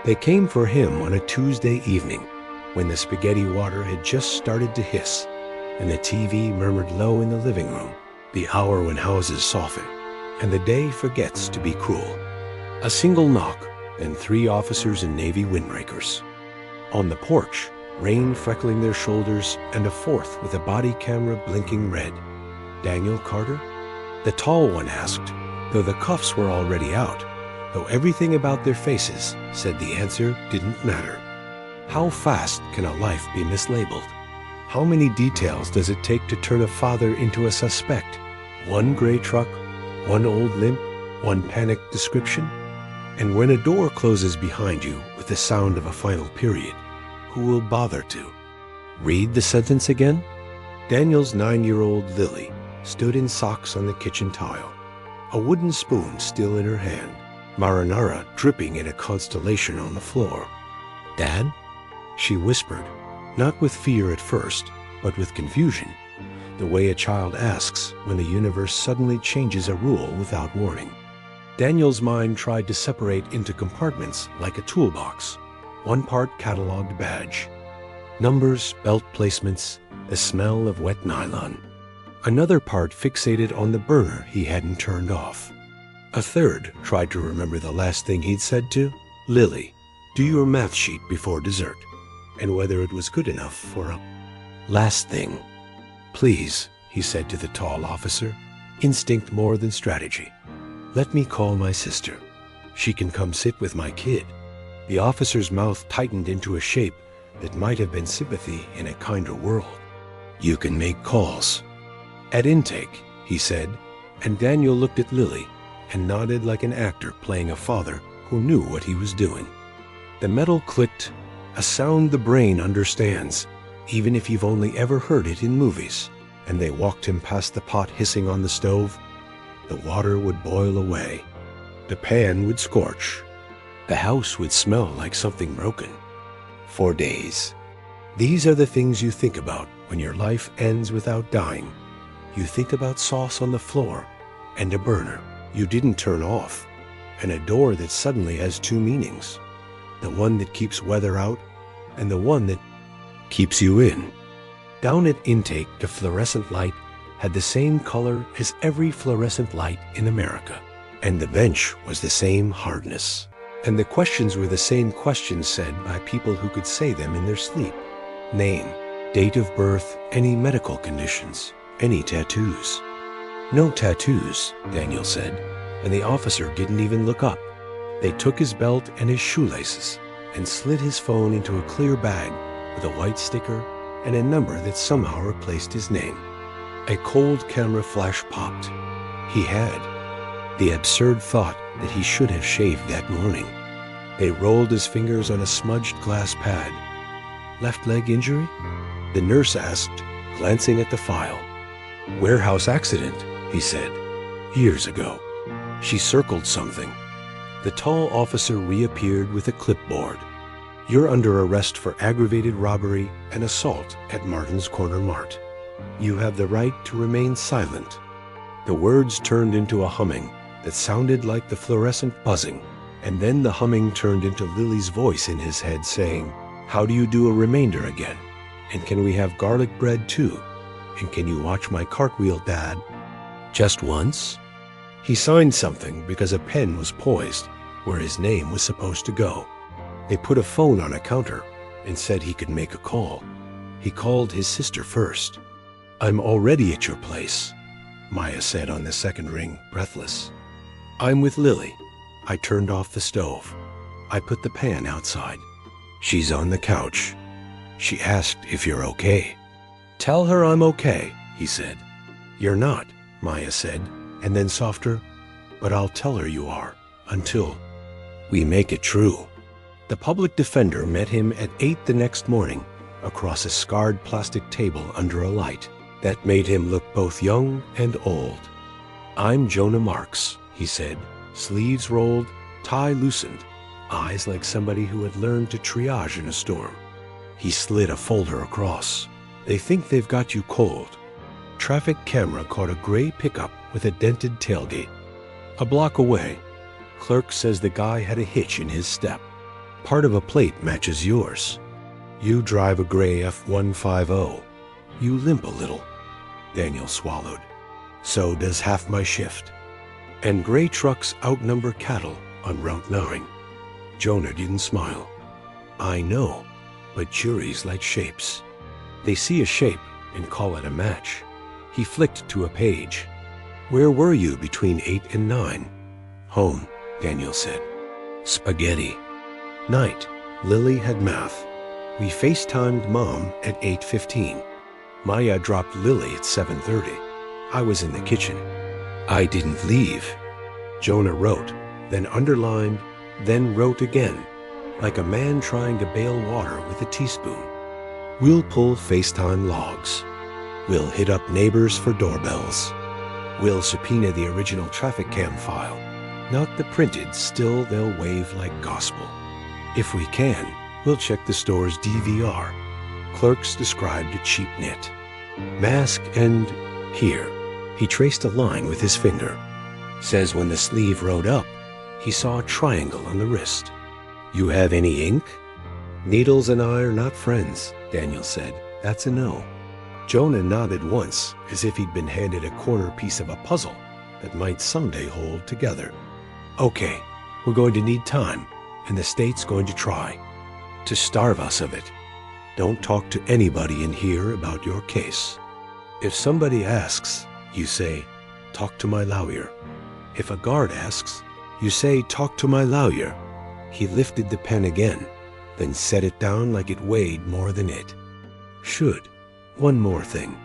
They came for him on a Tuesday evening, when the spaghetti water had just started to hiss, and the TV murmured low in the living room, the hour when houses soften, and the day forgets to be cruel. A single knock, and 3 officers in Navy windbreakers. On the porch, rain freckling their shoulders, and a 4th with a body camera blinking red. Daniel Carter? The tall one asked, though the cuffs were already out, though everything about their faces said the answer didn't matter. How fast can a life be mislabeled? How many details does it take to turn a father into a suspect? 1 gray truck, 1 old limp, 1 panicked description? And when a door closes behind you with the sound of a final period, who will bother to read the sentence again? Daniel's 9-year-old Lily stood in socks on the kitchen tile, a wooden spoon still in her hand, marinara dripping in a constellation on the floor. "Dad?" she whispered, not with fear at first, but with confusion, the way a child asks when the universe suddenly changes a rule without warning. Daniel's mind tried to separate into compartments like a toolbox. 1 part cataloged badge, numbers, belt placements, the smell of wet nylon. Another part fixated on the burner he hadn't turned off. A 3rd tried to remember the last thing he'd said to Lily, "Do your math sheet before dessert," and whether it was good enough for a last thing. "Please," he said to the tall officer, instinct more than strategy, "let me call my sister. She can come sit with my kid." The officer's mouth tightened into a shape that might have been sympathy in a kinder world. "You can make calls." "At intake," he said, and Daniel looked at Lily and nodded like an actor playing a father who knew what he was doing. The metal clicked, a sound the brain understands, even if you've only ever heard it in movies, and they walked him past the pot hissing on the stove. The water would boil away. The pan would scorch. The house would smell like something broken. For days. These are the things you think about when your life ends without dying. You think about sauce on the floor, and a burner you didn't turn off, and a door that suddenly has 2 meanings. The one that keeps weather out, and the one that keeps you in. Down at intake, the fluorescent light had the same color as every fluorescent light in America, and the bench was the same hardness. And the questions were the same questions said by people who could say them in their sleep. Name, date of birth, any medical conditions, any tattoos. "No tattoos," Daniel said, and the officer didn't even look up. They took his belt and his shoelaces and slid his phone into a clear bag with a white sticker and a number that somehow replaced his name. A cold camera flash popped. He had. The absurd thought that he should have shaved that morning. They rolled his fingers on a smudged glass pad. "Left leg injury?" the nurse asked, glancing at the file. "Warehouse accident," he said. "Years ago." She circled something. The tall officer reappeared with a clipboard. "You're under arrest for aggravated robbery and assault at Martin's Corner Mart. You have the right to remain silent." The words turned into a humming that sounded like the fluorescent buzzing, and then the humming turned into Lily's voice in his head saying, "How do you do a remainder again? And can we have garlic bread too? And can you watch my cartwheel, Dad? Just once?" He signed something because a pen was poised where his name was supposed to go. They put a phone on a counter and said he could make a call. He called his sister first. "I'm already at your place," Maya said on the 2nd ring, breathless. "I'm with Lily. I turned off the stove. I put the pan outside. She's on the couch. She asked if you're okay." "Tell her I'm okay," he said. "You're not," Maya said, and then softer, "But I'll tell her you are, until we make it true." The public defender met him at 8 the next morning, across a scarred plastic table under a light that made him look both young and old. "I'm Jonah Marks," he said, sleeves rolled, tie loosened, eyes like somebody who had learned to triage in a storm. He slid a folder across. "They think they've got you cold." Traffic camera caught a gray pickup with a dented tailgate. A block away, clerk says the guy had a hitch in his step. Part of a plate matches yours. You drive a gray F-150. You limp a little. Daniel swallowed. So does half my shift. And gray trucks outnumber cattle on Route 9. Jonah didn't smile. I know, but juries like shapes. They see a shape and call it a match. He flicked to a page. Where were you between 8 and 9? Home, Daniel said. Spaghetti. Night. Lily had math. We FaceTimed Mom at 8:15. Maya dropped Lily at 7:30. I was in the kitchen. I didn't leave. Jonah wrote, then underlined, then wrote again, like a man trying to bail water with a teaspoon. We'll pull FaceTime logs. We'll hit up neighbors for doorbells. We'll subpoena the original traffic cam file. Not the printed, still they'll wave like gospel. If we can, we'll check the store's DVR. Clerks described a cheap knit. Mask and here. He traced a line with his finger. Says when the sleeve rode up, he saw a triangle on the wrist. You have any ink? Needles and I are not friends, Daniel said. That's a no. Jonah nodded once, as if he'd been handed a corner piece of a puzzle that might someday hold together. Okay, we're going to need time, and the state's going to try to starve us of it. Don't talk to anybody in here about your case. If somebody asks, you say, talk to my lawyer. If a guard asks, you say, talk to my lawyer. He lifted the pen again, then set it down like it weighed more than it. Should. One more thing.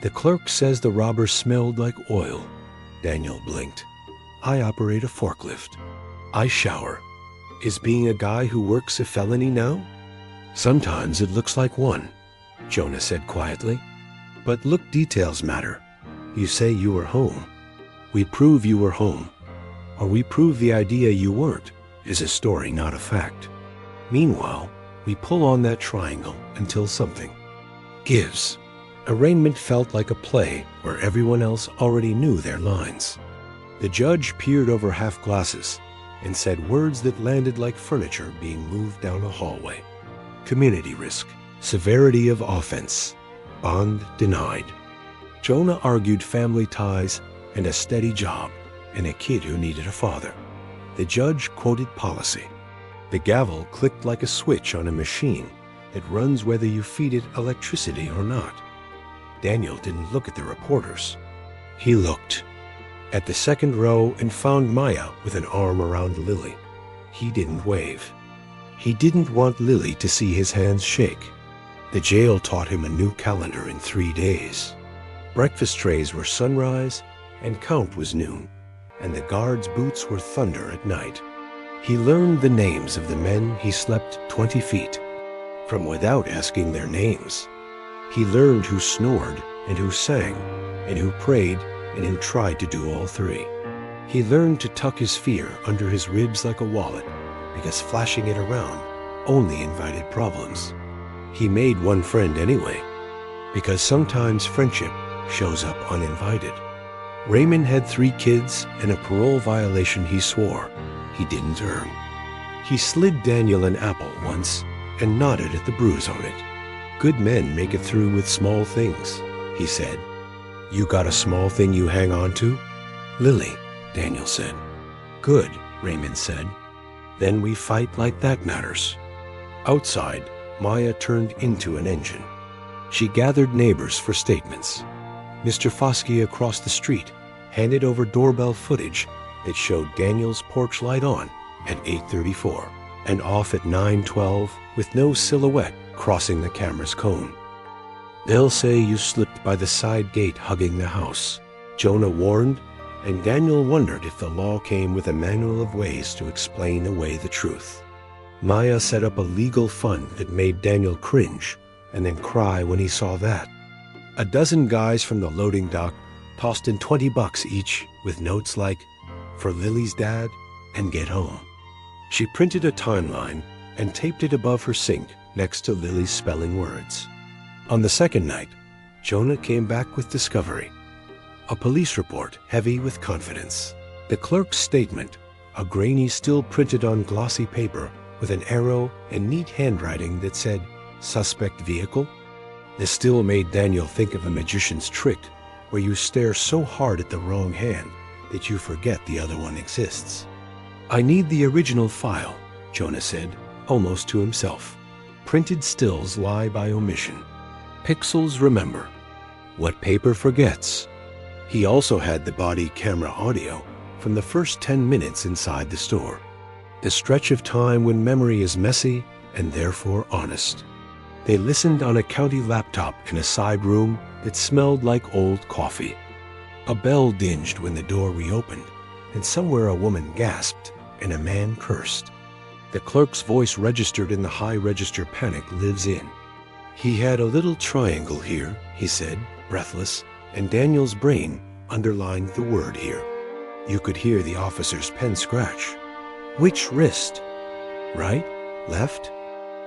The clerk says the robber smelled like oil. Daniel blinked. I operate a forklift. I shower. Is being a guy who works a felony now? Sometimes it looks like one, Jonah said quietly. But look, details matter. You say you were home. We prove you were home. Or we prove the idea you weren't is a story, not a fact. Meanwhile, we pull on that triangle until something gives. Arraignment felt like a play where everyone else already knew their lines. The judge peered over half glasses and said words that landed like furniture being moved down a hallway. Community risk, severity of offense, bond denied. Jonah argued family ties and a steady job and a kid who needed a father. The judge quoted policy. The gavel clicked like a switch on a machine that runs whether you feed it electricity or not. Daniel didn't look at the reporters. He looked at the second row and found Maya with an arm around Lily. He didn't wave. He didn't want Lily to see his hands shake. The jail taught him a new calendar in 3 days. Breakfast trays were sunrise and count was noon, and the guards' boots were thunder at night. He learned the names of the men he slept 20 feet from without asking their names. He learned who snored and who sang and who prayed and who tried to do all three. He learned to tuck his fear under his ribs like a wallet because flashing it around only invited problems. He made one friend anyway, because sometimes friendship shows up uninvited. Raymond had 3 kids and a parole violation he swore he didn't earn. He slid Daniel an apple once and nodded at the bruise on it. Good men make it through with small things, he said. You got a small thing you hang on to? Lily, Daniel said. Good, Raymond said. Then we fight like that matters. Outside, Maya turned into an engine. She gathered neighbors for statements. Mr. Foskey across the street handed over doorbell footage that showed Daniel's porch light on at 8:34 and off at 9:12 with no silhouette crossing the camera's cone. They'll say you slipped by the side gate hugging the house, Jonah warned, and Daniel wondered if the law came with a manual of ways to explain away the truth. Maya set up a legal fund that made Daniel cringe and then cry when he saw that. A dozen guys from the loading dock tossed in $20 each with notes like, for Lily's dad and get home. She printed a timeline and taped it above her sink next to Lily's spelling words. On the second night, Jonah came back with discovery. A police report heavy with confidence. The clerk's statement, a grainy still printed on glossy paper, with an arrow and neat handwriting that said, "Suspect vehicle." This still made Daniel think of a magician's trick where you stare so hard at the wrong hand that you forget the other one exists. "I need the original file," Jonah said, almost to himself. Printed stills lie by omission. Pixels remember. What paper forgets? He also had the body camera audio from the first 10 minutes inside the store. The stretch of time when memory is messy and therefore honest. They listened on a county laptop in a side room that smelled like old coffee. A bell dinged when the door reopened, and somewhere a woman gasped and a man cursed. The clerk's voice registered in the high register panic lives in. "He had a little triangle here," he said, breathless, and Daniel's brain underlined the word here. You could hear the officer's pen scratch. "Which wrist? Right? Left?"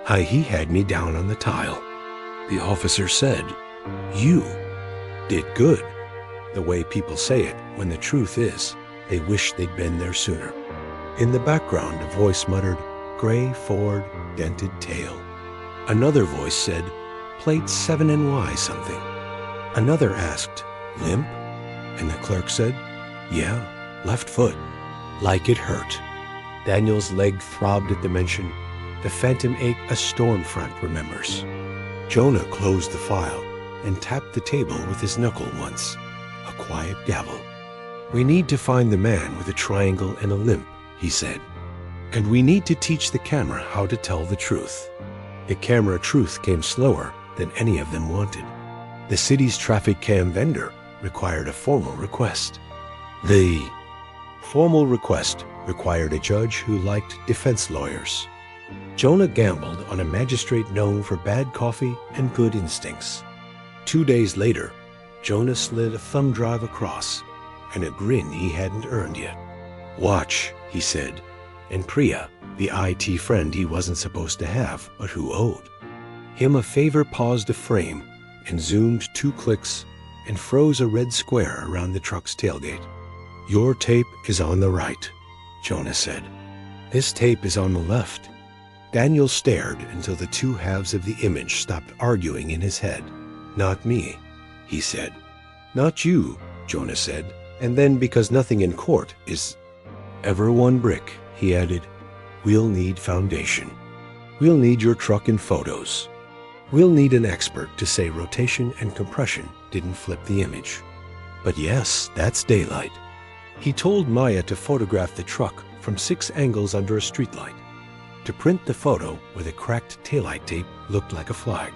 He had me down on the tile." The officer said, "You did good." The way people say it when the truth is they wish they'd been there sooner. In the background, a voice muttered, "Gray Ford, dented tail." Another voice said, "Plate 7NY something." Another asked, "Limp?" And the clerk said, "Yeah, left foot." Like it hurt. Daniel's leg throbbed at the mention, the phantom ache a storm front remembers. Jonah closed the file and tapped the table with his knuckle once. A quiet gavel. "We need to find the man with a triangle and a limp," he said. "And we need to teach the camera how to tell the truth." The camera truth came slower than any of them wanted. The city's traffic cam vendor required a formal request. The formal request required a judge who liked defense lawyers. Jonah gambled on a magistrate known for bad coffee and good instincts. 2 days later, Jonah slid a thumb drive across, and a grin he hadn't earned yet. "Watch," he said, and Priya, the IT friend he wasn't supposed to have, but who owed him a favor, paused a frame and zoomed 2 clicks and froze a red square around the truck's tailgate. "Your tape is on the right," Jonah said. "This tape is on the left." Daniel stared until the 2 halves of the image stopped arguing in his head. "Not me," he said. "Not you," Jonah said, and then, because nothing in court is ever one brick, he added, "We'll need foundation. We'll need your truck and photos. We'll need an expert to say rotation and compression didn't flip the image." But yes, that's daylight. He told Maya to photograph the truck from 6 angles under a streetlight. To print the photo where the cracked taillight tape looked like a flag.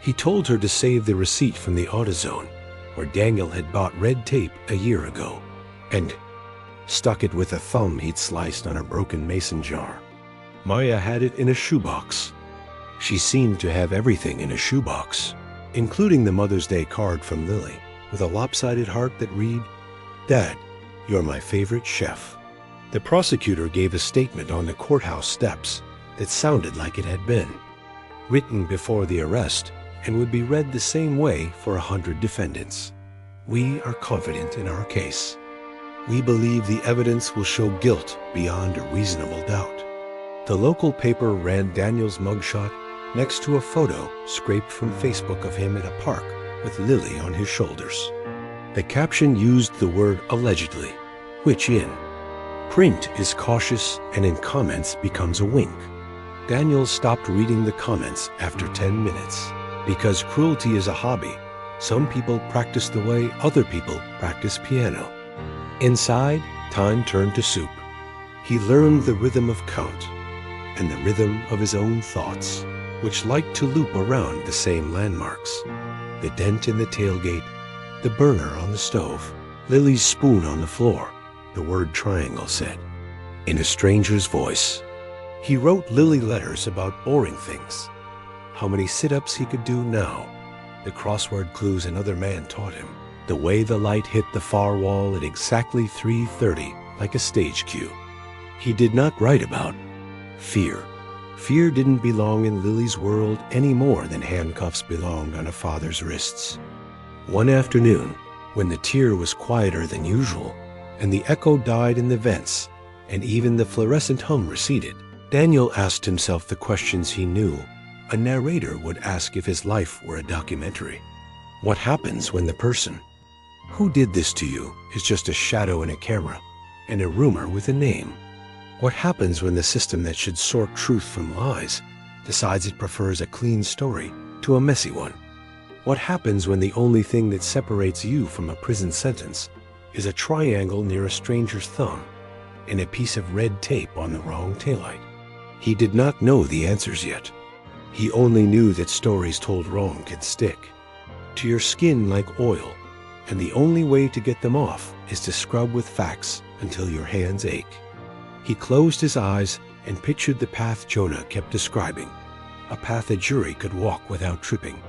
He told her to save the receipt from the AutoZone, where Daniel had bought red tape a year ago, and stuck it with a thumb he'd sliced on a broken mason jar. Maya had it in a shoebox. She seemed to have everything in a shoebox, including the Mother's Day card from Lily, with a lopsided heart that read, "Dad, you're my favorite chef." The prosecutor gave a statement on the courthouse steps that sounded like it had been written before the arrest and would be read the same way for 100 defendants. "We are confident in our case. We believe the evidence will show guilt beyond a reasonable doubt." The local paper ran Daniel's mugshot next to a photo scraped from Facebook of him at a park with Lily on his shoulders. The caption used the word allegedly, which in print is cautious and in comments becomes a wink. Daniel stopped reading the comments after 10 minutes. Because cruelty is a hobby, some people practice the way other people practice piano. Inside, time turned to soup. He learned the rhythm of count and the rhythm of his own thoughts, which liked to loop around the same landmarks. The dent in the tailgate, the burner on the stove, Lily's spoon on the floor, the word triangle said, in a stranger's voice. He wrote Lily letters about boring things. How many sit-ups he could do now, the crossword clues another man taught him, the way the light hit the far wall at exactly 3:30 like a stage cue. He did not write about fear. Fear didn't belong in Lily's world any more than handcuffs belonged on a father's wrists. One afternoon, when the tear was quieter than usual, and the echo died in the vents, and even the fluorescent hum receded, Daniel asked himself the questions he knew a narrator would ask if his life were a documentary. What happens when the person who did this to you is just a shadow in a camera and a rumor with a name? What happens when the system that should sort truth from lies decides it prefers a clean story to a messy one? What happens when the only thing that separates you from a prison sentence is a triangle near a stranger's thumb and a piece of red tape on the wrong taillight? He did not know the answers yet. He only knew that stories told wrong can stick to your skin like oil, and the only way to get them off is to scrub with facts until your hands ache. He closed his eyes and pictured the path Jonah kept describing, a path a jury could walk without tripping.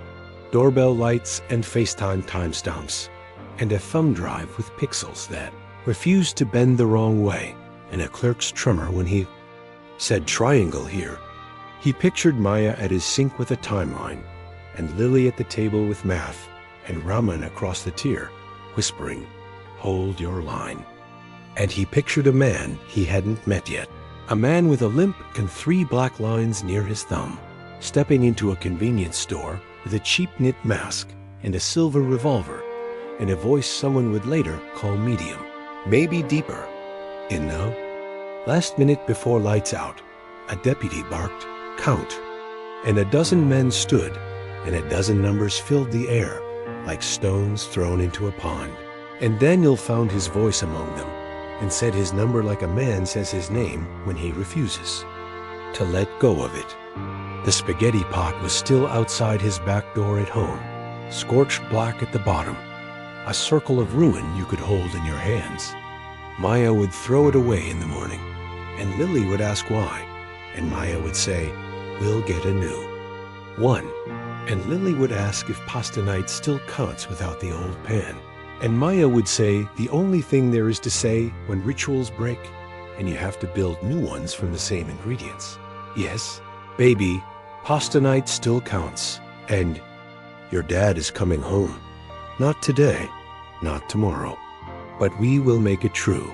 Doorbell lights and FaceTime timestamps, and a thumb drive with pixels that refused to bend the wrong way, and a clerk's tremor when he said triangle here. He pictured Maya at his sink with a timeline, and Lily at the table with math, and Raman across the tier, whispering, "Hold your line." And he pictured a man he hadn't met yet, a man with a limp and 3 black lines near his thumb, stepping into a convenience store with a cheap knit mask and a silver revolver, and a voice someone would later call medium, maybe deeper. And now, last minute before lights out, a deputy barked, "Count," and a dozen men stood, and a dozen numbers filled the air like stones thrown into a pond. And Daniel found his voice among them and said his number like a man says his name when he refuses to let go of it. The spaghetti pot was still outside his back door at home, scorched black at the bottom, a circle of ruin you could hold in your hands. Maya would throw it away in the morning, and Lily would ask why, and Maya would say, "We'll get a new one." And Lily would ask if pasta night still counts without the old pan. And Maya would say the only thing there is to say when rituals break and you have to build new ones from the same ingredients. Yes, baby, pasta night still counts, and your dad is coming home. Not today, not tomorrow, but we will make it true.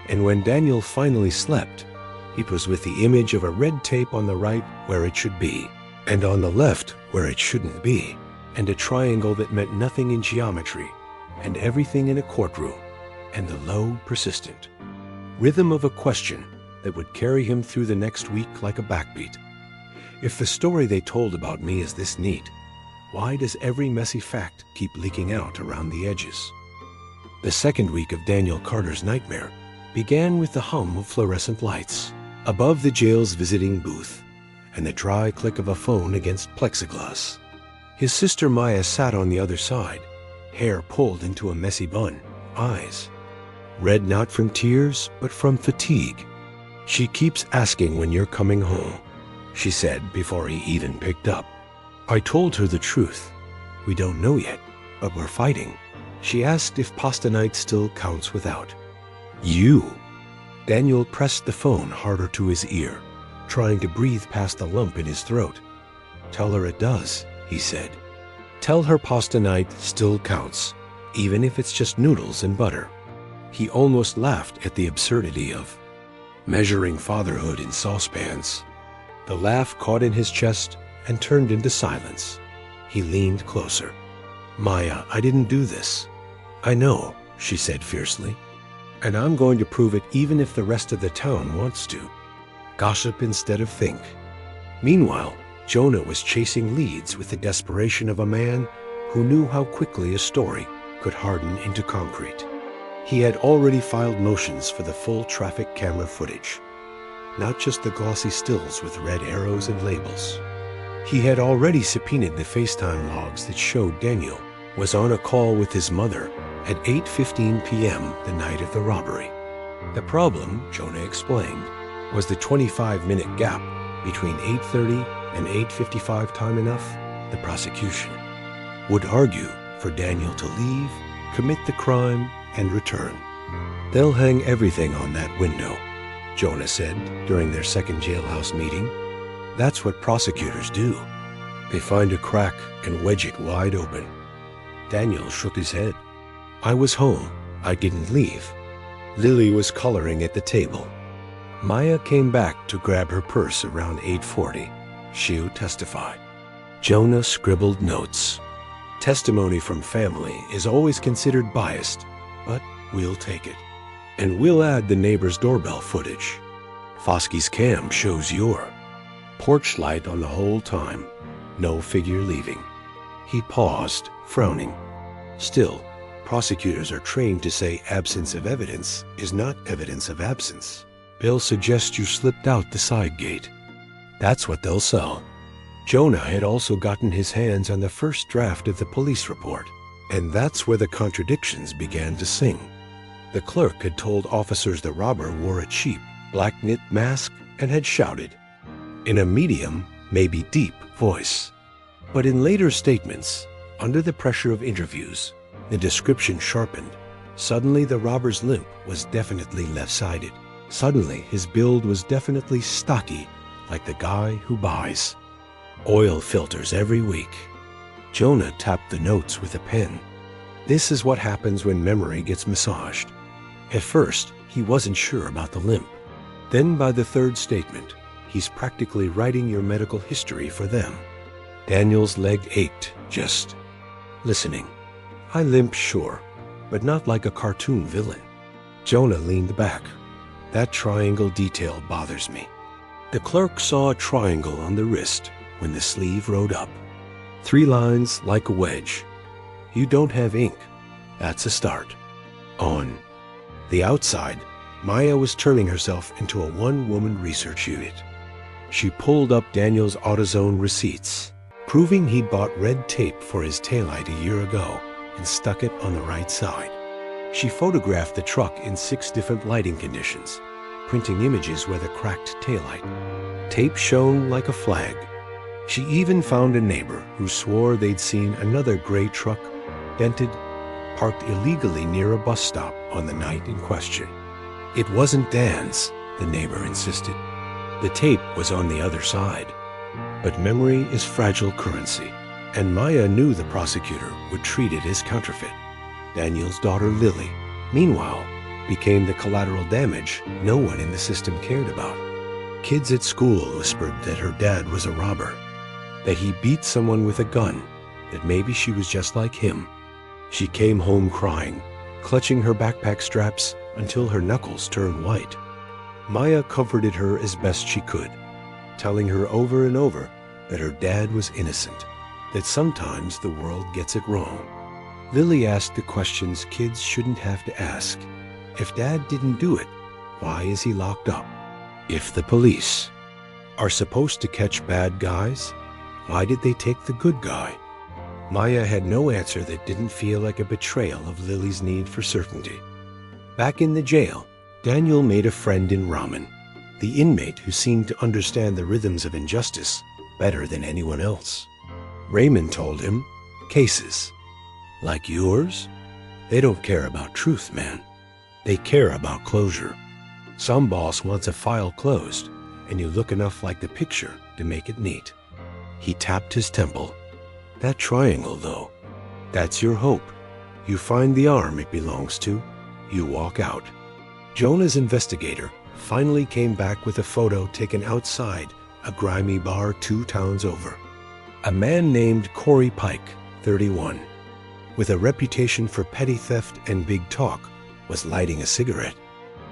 And when Daniel finally slept, it was with the image of a red tape on the right where it should be, and on the left where it shouldn't be, and a triangle that meant nothing in geometry, and everything in a courtroom, and the low, persistent rhythm of a question that would carry him through the next week like a backbeat. If the story they told about me is this neat, why does every messy fact keep leaking out around the edges? The second week of Daniel Carter's nightmare began with the hum of fluorescent lights above the jail's visiting booth, and the dry click of a phone against plexiglass. His sister Maya sat on the other side, hair pulled into a messy bun, eyes red not from tears, but from fatigue. "She keeps asking when you're coming home," she said before he even picked up. "I told her the truth. We don't know yet, but we're fighting." She asked if pasta night still counts without you. Daniel pressed the phone harder to his ear, trying to breathe past the lump in his throat. "Tell her it does," he said. "Tell her pasta night still counts, even if it's just noodles and butter." He almost laughed at the absurdity of measuring fatherhood in saucepans. The laugh caught in his chest and turned into silence. He leaned closer. "Maya, I didn't do this." "I know," she said fiercely. "And I'm going to prove it even if the rest of the town wants to. Gossip instead of think." Meanwhile, Jonah was chasing leads with the desperation of a man who knew how quickly a story could harden into concrete. He had already filed motions for the full traffic camera footage, not just the glossy stills with red arrows and labels. He had already subpoenaed the FaceTime logs that showed Daniel was on a call with his mother at 8:15 p.m. the night of the robbery. The problem, Jonah explained, was the 25-minute gap between 8:30 and 8:55 time enough. The prosecution would argue for Daniel to leave, commit the crime, and return. "They'll hang everything on that window," Jonah said during their second jailhouse meeting. "That's what prosecutors do. They find a crack and wedge it wide open." Daniel shook his head. "I was home. I didn't leave." Lily was coloring at the table. Maya came back to grab her purse around 8:40. She'll testify. Jonah scribbled notes. Testimony from family is always considered biased, but we'll take it. And we'll add the neighbor's doorbell footage. Foskey's cam shows your porch light on the whole time. No figure leaving. He paused, frowning. Still, prosecutors are trained to say absence of evidence is not evidence of absence. They'll suggest you slipped out the side gate. That's what they'll sell. Jonah had also gotten his hands on the first draft of the police report, and that's where the contradictions began to sing. The clerk had told officers the robber wore a cheap, black knit mask and had shouted, in a medium, maybe deep voice. But in later statements, under the pressure of interviews, the description sharpened. Suddenly the robber's limp was definitely left-sided. Suddenly his build was definitely stocky, like the guy who buys oil filters every week. Jonah tapped the notes with a pen. This is what happens when memory gets massaged. At first, he wasn't sure about the limp. Then by the third statement, he's practically writing your medical history for them. Daniel's leg ached, just listening. I limp, sure, but not like a cartoon villain. Jonah leaned back. That triangle detail bothers me. The clerk saw a triangle on the wrist when the sleeve rode up. 3 lines like a wedge. You don't have ink. That's a start. On the outside, Maya was turning herself into a one-woman research unit. She pulled up Daniel's AutoZone receipts, proving he'd bought red tape for his taillight a year ago and stuck it on the right side. She photographed the truck in 6 different lighting conditions, printing images with a cracked taillight. Tape shone like a flag. She even found a neighbor who swore they'd seen another gray truck, dented, parked illegally near a bus stop on the night in question. It wasn't Dan's, the neighbor insisted. The tape was on the other side. But memory is fragile currency, and Maya knew the prosecutor would treat it as counterfeit. Daniel's daughter Lily, meanwhile, became the collateral damage no one in the system cared about. Kids at school whispered that her dad was a robber, that he beat someone with a gun, that maybe she was just like him. She came home crying, clutching her backpack straps until her knuckles turned white. Maya comforted her as best she could, telling her over and over that her dad was innocent, that sometimes the world gets it wrong. Lily asked the questions kids shouldn't have to ask. If Dad didn't do it, why is he locked up? If the police are supposed to catch bad guys, why did they take the good guy? Maya had no answer that didn't feel like a betrayal of Lily's need for certainty. Back in the jail, Daniel made a friend in Raman, the inmate who seemed to understand the rhythms of injustice better than anyone else. Raymond told him, cases like yours, they don't care about truth, man. They care about closure. Some boss wants a file closed, and you look enough like the picture to make it neat. He tapped his temple. That triangle, though, that's your hope. You find the arm it belongs to, you walk out. Jonah's investigator finally came back with a photo taken outside a grimy bar 2 towns over. A man named Corey Pike, 31, with a reputation for petty theft and big talk, was lighting a cigarette.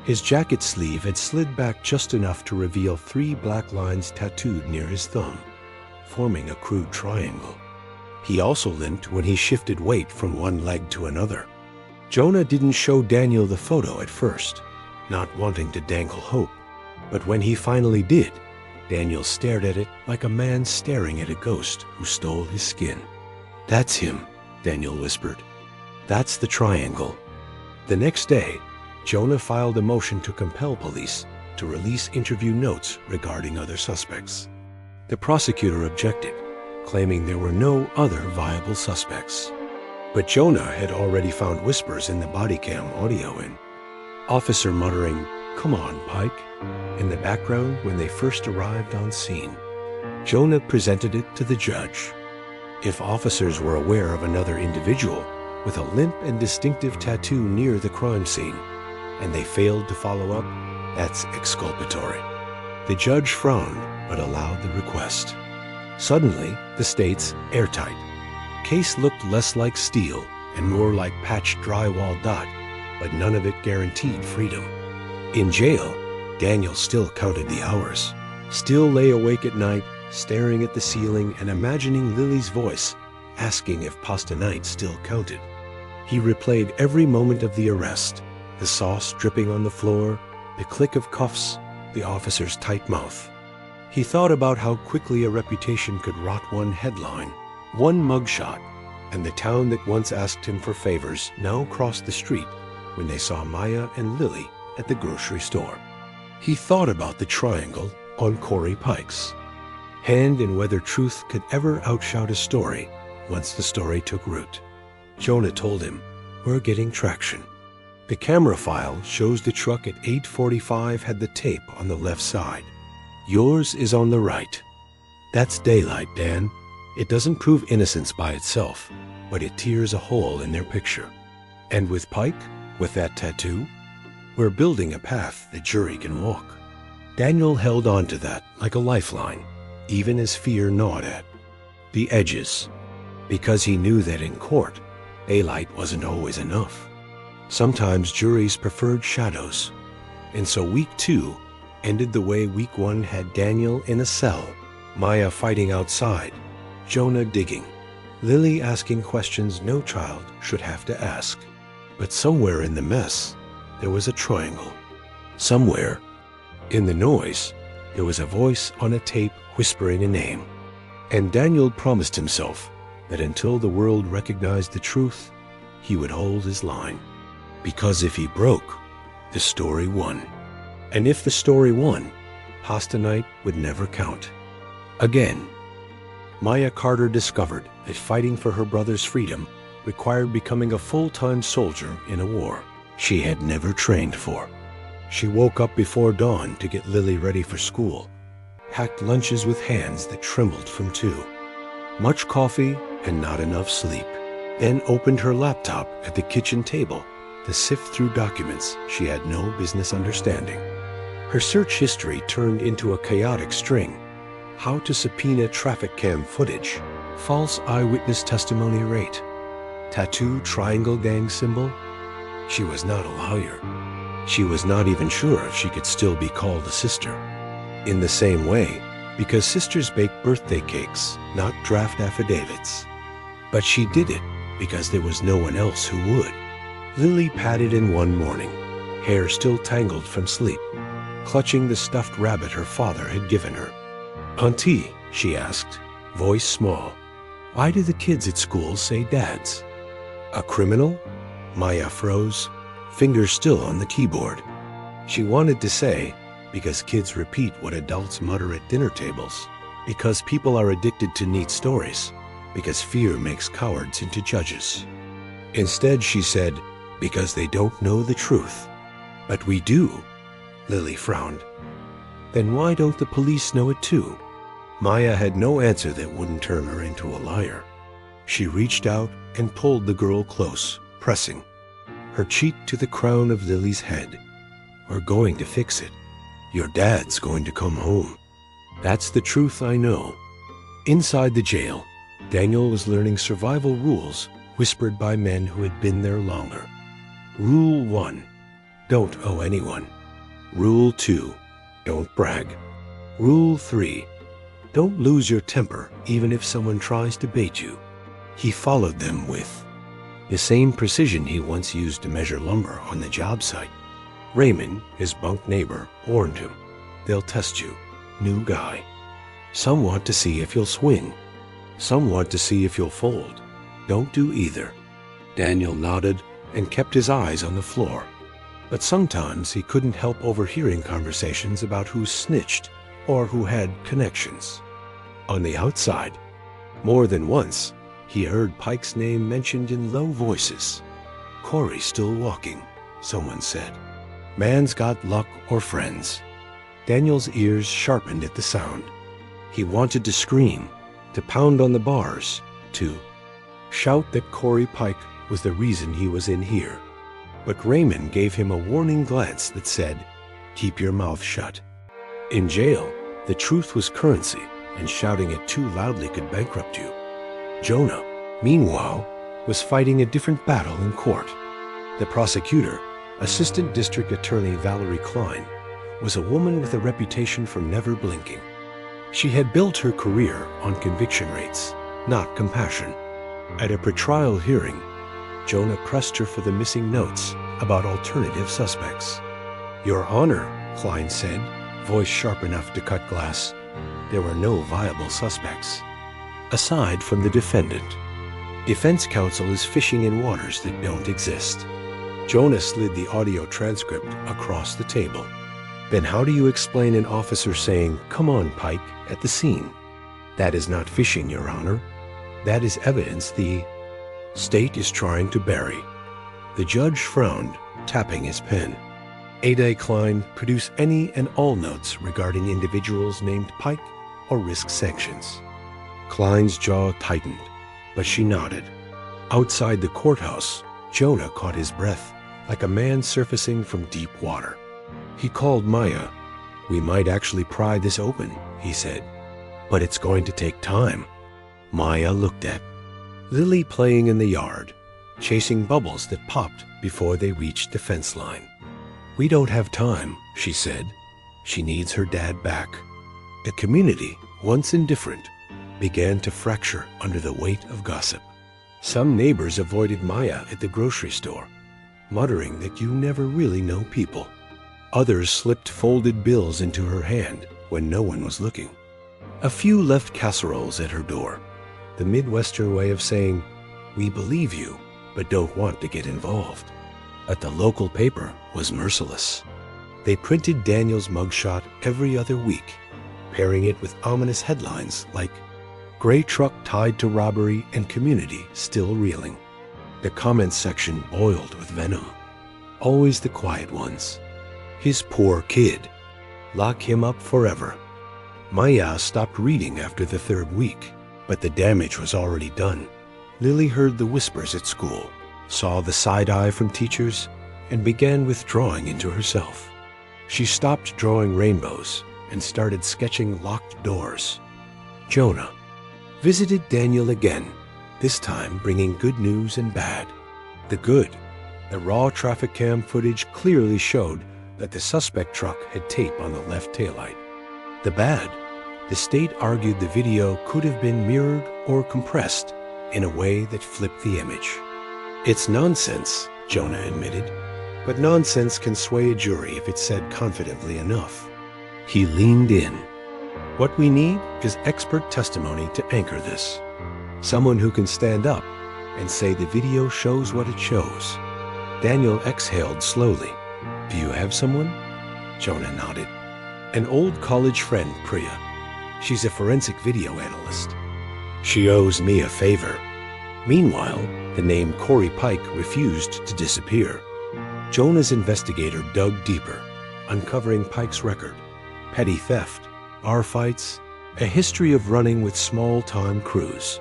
His jacket sleeve had slid back just enough to reveal 3 black lines tattooed near his thumb, forming a crude triangle. He also limped when he shifted weight from one leg to another. Jonah didn't show Daniel the photo at first, not wanting to dangle hope. But when he finally did, Daniel stared at it like a man staring at a ghost who stole his skin. That's him, Daniel whispered. That's the triangle. The next day, Jonah filed a motion to compel police to release interview notes regarding other suspects. The prosecutor objected, claiming there were no other viable suspects. But Jonah had already found whispers in the body cam audio in. Officer muttering, "Come on, Pike," in the background when they first arrived on scene. Jonah presented it to the judge. If officers were aware of another individual with a limp and distinctive tattoo near the crime scene, and they failed to follow up, That's exculpatory. The judge frowned, but allowed the request. Suddenly, the state's airtight. Case looked less like steel and more like patched drywall dot, but none of it guaranteed freedom. In jail, Daniel still counted the hours, still lay awake at night, staring at the ceiling and imagining Lily's voice, asking if pasta night still counted. He replayed every moment of the arrest, the sauce dripping on the floor, the click of cuffs, the officer's tight mouth. He thought about how quickly a reputation could rot one headline, one mugshot, and the town that once asked him for favors now crossed the street when they saw Maya and Lily at the grocery store. He thought about the triangle on Corey Pike's hand and whether truth could ever outshout a story once the story took root. Jonah told him, "We're getting traction." The camera file shows the truck at 8:45 had the tape on the left side. Yours is on the right. That's daylight, Dan. It doesn't prove innocence by itself, but it tears a hole in their picture. And with Pike, with that tattoo, we're building a path the jury can walk. Daniel held on to that like a lifeline, even as fear gnawed at the edges, because he knew that in court, daylight wasn't always enough. Sometimes juries preferred shadows, and so week 2 ended the way week 1 had Daniel in a cell, Maya fighting outside, Jonah digging, Lily asking questions no child should have to ask. But somewhere in the mess, there was a triangle. Somewhere, in the noise, there was a voice on a tape whispering a name. And Daniel promised himself that until the world recognized the truth, he would hold his line. Because if he broke, the story won. And if the story won, pasta night would never count. Again, Maya Carter discovered that fighting for her brother's freedom required becoming a full-time soldier in a war she had never trained for. She woke up before dawn to get Lily ready for school, packed lunches with hands that trembled from two, much coffee and not enough sleep, then opened her laptop at the kitchen table to sift through documents she had no business understanding. Her search history turned into a chaotic string: how to subpoena traffic cam footage, false eyewitness testimony rate, tattoo triangle gang symbol. She was not a lawyer. She was not even sure if she could still be called a sister. In the same way, because sisters bake birthday cakes, not draft affidavits. But she did it because there was no one else who would. Lily padded in one morning, hair still tangled from sleep, clutching the stuffed rabbit her father had given her. "Auntie," she asked, voice small, "why do the kids at school say dads?" "A criminal?" Maya froze, fingers still on the keyboard. She wanted to say, because kids repeat what adults mutter at dinner tables, because people are addicted to neat stories, because fear makes cowards into judges. Instead, she said, because they don't know the truth. "But we do." Lily frowned. "Then why don't the police know it too?" Maya had no answer that wouldn't turn her into a liar. She reached out and pulled the girl close, pressing, her cheek to the crown of Lily's head. "We're going to fix it. Your dad's going to come home. That's the truth I know." Inside the jail, Daniel was learning survival rules whispered by men who had been there longer. Rule 1, don't owe anyone. Rule 2, don't brag. Rule 3, don't lose your temper even if someone tries to bait you. He followed them with the same precision he once used to measure lumber on the job site. Raymond, his bunk neighbor, warned him, "They'll test you. New guy. Some want to see if you'll swing. Some want to see if you'll fold. Don't do either." Daniel nodded and kept his eyes on the floor. But sometimes he couldn't help overhearing conversations about who snitched or who had connections. On the outside, more than once, he heard Pike's name mentioned in low voices. "Corey's still walking," someone said. "Man's got luck or friends." Daniel's ears sharpened at the sound. He wanted to scream, to pound on the bars, to shout that Corey Pike was the reason he was in here. But Raymond gave him a warning glance that said, Keep your mouth shut. In jail, the truth was currency, and shouting it too loudly could bankrupt you. Jonah, meanwhile, was fighting a different battle in court. The prosecutor, Assistant District Attorney Valerie Klein, was a woman with a reputation for never blinking. She had built her career on conviction rates, not compassion. At a pretrial hearing, Jonah pressed her for the missing notes about alternative suspects. "Your Honor," Klein said, voice sharp enough to cut glass, "there were no viable suspects. Aside from the defendant. Defense counsel is fishing in waters that don't exist." Jonah slid the audio transcript across the table. "Then how do you explain an officer saying, 'Come on, Pike,' at the scene? That is not fishing, Your Honor. That is evidence the state is trying to bury." The judge frowned, tapping his pen. "Ada Klein, produce any and all notes regarding individuals named Pike or risk sanctions." Klein's jaw tightened, but she nodded. Outside the courthouse, Jonah caught his breath like a man surfacing from deep water. He called Maya. "We might actually pry this open," he said, "but it's going to take time." Maya looked at Lily playing in the yard, chasing bubbles that popped before they reached the fence line. "We don't have time," she said. She needs her dad back. The community, once indifferent, began to fracture under the weight of gossip. Some neighbors avoided Maya at the grocery store, muttering that you never really know people. Others slipped folded bills into her hand when no one was looking. A few left casseroles at her door, the Midwestern way of saying, "We believe you, but don't want to get involved." But the local paper was merciless. They printed Daniel's mugshot every other week, pairing it with ominous headlines like, "Gray truck tied to robbery and community still reeling." The comments section boiled with venom. Always the quiet ones. "His poor kid. Lock him up forever." Maya stopped reading after the third week, but the damage was already done. Lily heard the whispers at school, saw the side-eye from teachers, and began withdrawing into herself. She stopped drawing rainbows and started sketching locked doors. Jonah visited Daniel again, this time bringing good news and bad. The good, the raw traffic cam footage clearly showed that the suspect truck had tape on the left taillight. The bad, the state argued the video could have been mirrored or compressed in a way that flipped the image. "It's nonsense," Jonah admitted, "but nonsense can sway a jury if it's said confidently enough." He leaned in. "What we need is expert testimony to anchor this. Someone who can stand up and say the video shows what it shows." Daniel exhaled slowly. "Do you have someone?" Jonah nodded. "An old college friend, Priya. She's a forensic video analyst. She owes me a favor." Meanwhile, the name Corey Pike refused to disappear. Jonah's investigator dug deeper, uncovering Pike's record: petty theft, bar fights, a history of running with small-time crews.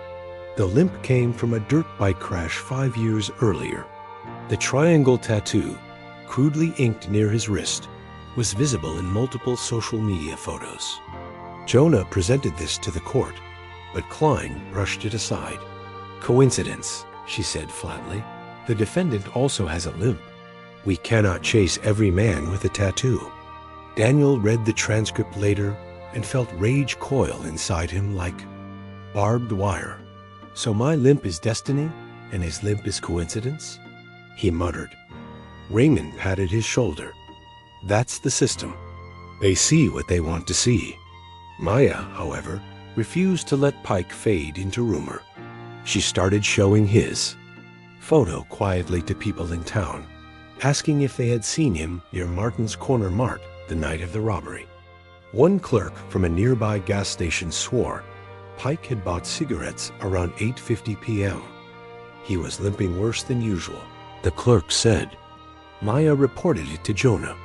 The limp came from a dirt bike crash 5 years earlier. The triangle tattoo, crudely inked near his wrist, was visible in multiple social media photos. Jonah presented this to the court, but Klein brushed it aside. "Coincidence," she said flatly. "The defendant also has a limp. We cannot chase every man with a tattoo." Daniel read the transcript later and felt rage coil inside him like barbed wire. "So my limp is destiny, and his limp is coincidence?" He muttered. Raymond patted his shoulder. "That's the system. They see what they want to see." Maya, however, refused to let Pike fade into rumor. She started showing his photo quietly to people in town, asking if they had seen him near Martin's Corner Mart the night of the robbery. One clerk from a nearby gas station swore Pike had bought cigarettes around 8:50 p.m. He was limping worse than usual, the clerk said. Maya reported it to Jonah,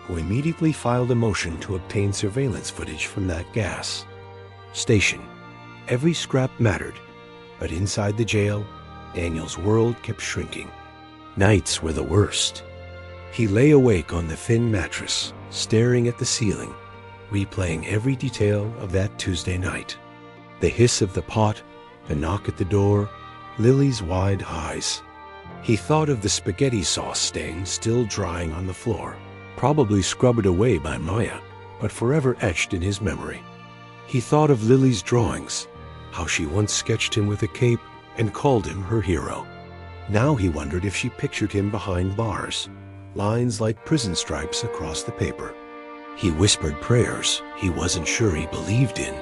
who immediately filed a motion to obtain surveillance footage from that gas station. Every scrap mattered, but inside the jail, Daniel's world kept shrinking. Nights were the worst. He lay awake on the thin mattress, staring at the ceiling, replaying every detail of that Tuesday night. The hiss of the pot, the knock at the door, Lily's wide eyes. He thought of the spaghetti sauce stain still drying on the floor, probably scrubbed away by Maya, but forever etched in his memory. He thought of Lily's drawings, how she once sketched him with a cape and called him her hero. Now he wondered if she pictured him behind bars, lines like prison stripes across the paper. He whispered prayers he wasn't sure he believed in,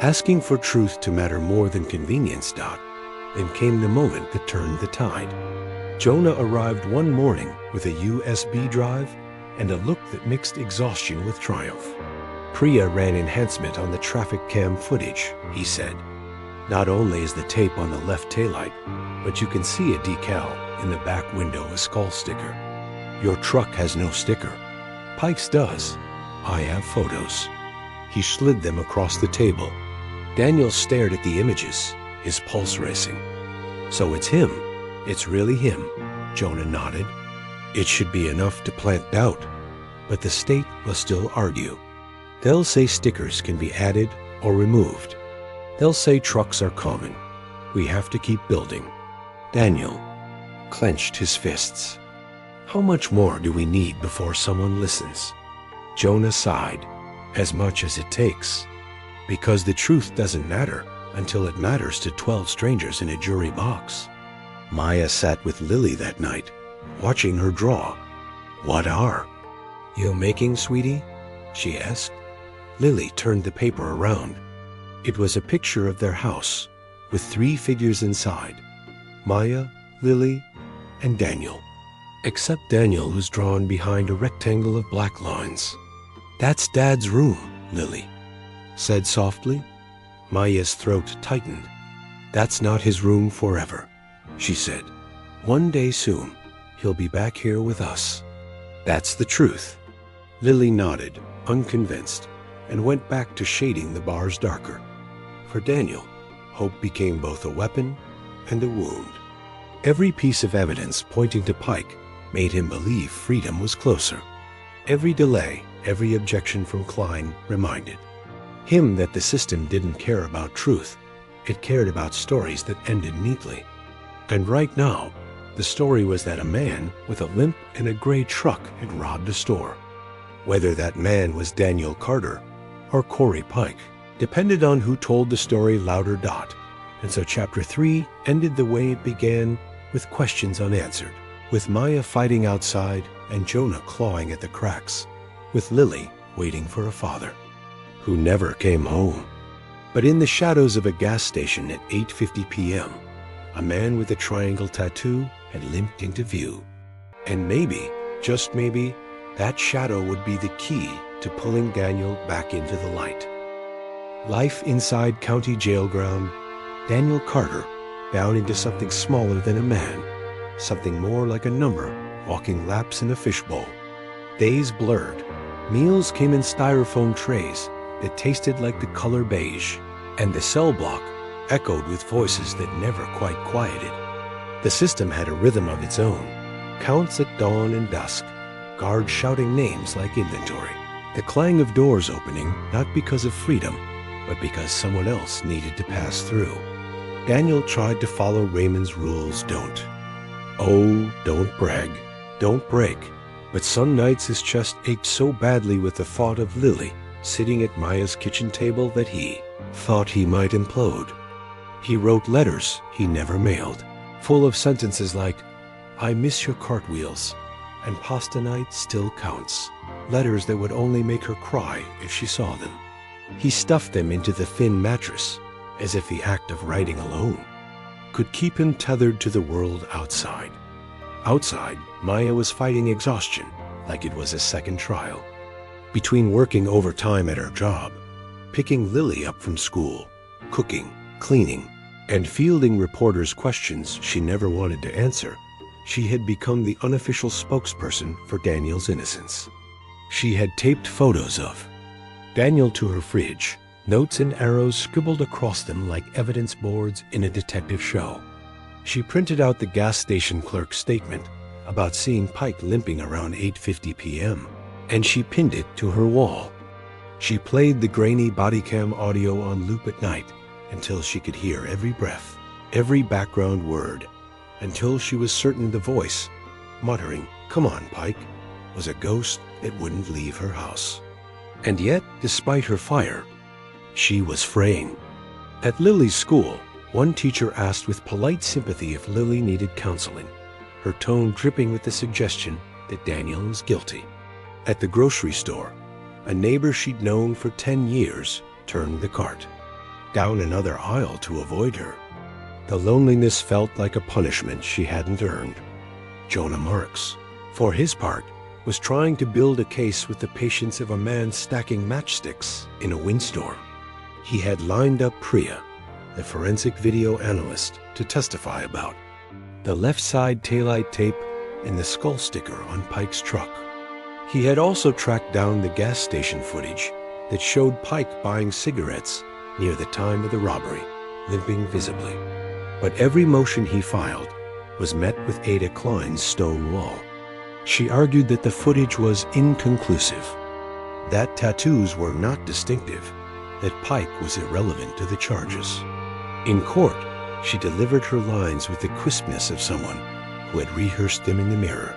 asking for truth to matter more than convenience. Then came the moment that turned the tide. Jonah arrived one morning with a USB drive and a look that mixed exhaustion with triumph. Priya ran enhancement on the traffic cam footage, he said. Not only is the tape on the left taillight, but you can see a decal in the back window, a skull sticker. Your truck has no sticker. Pike's does. I have photos. He slid them across the table. Daniel stared at the images, his pulse racing. So it's him. It's really him, Jonah nodded. It should be enough to plant doubt, but the state will still argue. They'll say stickers can be added or removed. They'll say trucks are common. We have to keep building. Daniel clenched his fists. How much more do we need before someone listens? Jonah sighed. As much as it takes. Because the truth doesn't matter until it matters to 12 strangers in a jury box. Maya sat with Lily that night, watching her draw. What are you making, sweetie? She asked. Lily turned the paper around. It was a picture of their house, with 3 figures inside. Maya, Lily, and Daniel. Except Daniel was drawn behind a rectangle of black lines. That's Dad's room, Lily said softly. Maya's throat tightened. That's not his room forever, she said. One day soon, he'll be back here with us. That's the truth. Lily nodded, unconvinced, and went back to shading the bars darker. For Daniel, hope became both a weapon and a wound. Every piece of evidence pointing to Pike made him believe freedom was closer. Every delay, every objection from Klein reminded him that the system didn't care about truth. It cared about stories that ended neatly. And right now, the story was that a man with a limp and a gray truck had robbed a store. Whether that man was Daniel Carter or Corey Pike depended on who told the story louder. And so Chapter 3 ended the way it began, with questions unanswered, with Maya fighting outside and Jonah clawing at the cracks, with Lily waiting for a father who never came home. But in the shadows of a gas station at 8:50 p.m., a man with a triangle tattoo had limped into view. And maybe, just maybe, that shadow would be the key to pulling Daniel back into the light. Life inside county jail ground, Daniel Carter bound into something smaller than a man, something more like a number walking laps in a fishbowl. Days blurred. Meals came in styrofoam trays that tasted like the color beige, and the cell block echoed with voices that never quite quieted. The system had a rhythm of its own, counts at dawn and dusk, guards shouting names like inventory, the clang of doors opening not because of freedom, but because someone else needed to pass through. Daniel tried to follow Raymond's rules. Don't brag, don't break. But some nights his chest ached so badly with the thought of Lily sitting at Maya's kitchen table that he thought he might implode. He wrote letters he never mailed, full of sentences like, I miss your cartwheels, and pasta night still counts. Letters that would only make her cry if she saw them. He stuffed them into the thin mattress, as if the act of writing alone could keep him tethered to the world outside. Outside, Maya was fighting exhaustion like it was a second trial. Between working overtime at her job, picking Lily up from school, cooking, cleaning, and fielding reporters' questions she never wanted to answer, she had become the unofficial spokesperson for Daniel's innocence. She had taped photos of Daniel to her fridge, notes and arrows scribbled across them like evidence boards in a detective show. She printed out the gas station clerk's statement about seeing Pike limping around 8:50 p.m., and she pinned it to her wall. She played the grainy body cam audio on loop at night until she could hear every breath, every background word, until she was certain the voice, muttering, "Come on, Pike," was a ghost that wouldn't leave her house. And yet, despite her fire, she was fraying. At Lily's school, one teacher asked with polite sympathy if Lily needed counseling, her tone dripping with the suggestion that Daniel was guilty. At the grocery store, a neighbor she'd known for 10 years turned the cart down another aisle to avoid her. The loneliness felt like a punishment she hadn't earned. Jonah Marks, for his part, was trying to build a case with the patience of a man stacking matchsticks in a windstorm. He had lined up Priya, the forensic video analyst, to testify about the left side taillight tape and the skull sticker on Pike's truck. He had also tracked down the gas station footage that showed Pike buying cigarettes near the time of the robbery, limping visibly. But every motion he filed was met with Ada Klein's stone wall. She argued that the footage was inconclusive, that tattoos were not distinctive, that Pike was irrelevant to the charges. In court, she delivered her lines with the crispness of someone who had rehearsed them in the mirror.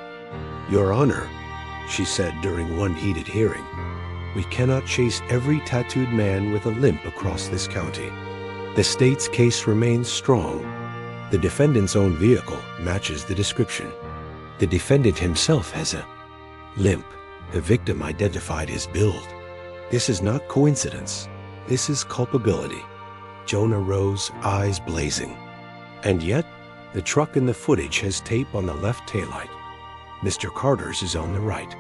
"Your Honor," she said during one heated hearing, "we cannot chase every tattooed man with a limp across this county. The state's case remains strong. The defendant's own vehicle matches the description. The defendant himself has a limp. The victim identified his build. This is not coincidence. This is culpability." Jonah rose, eyes blazing. "And yet, the truck in the footage has tape on the left taillight. Mr. Carter's is on the right.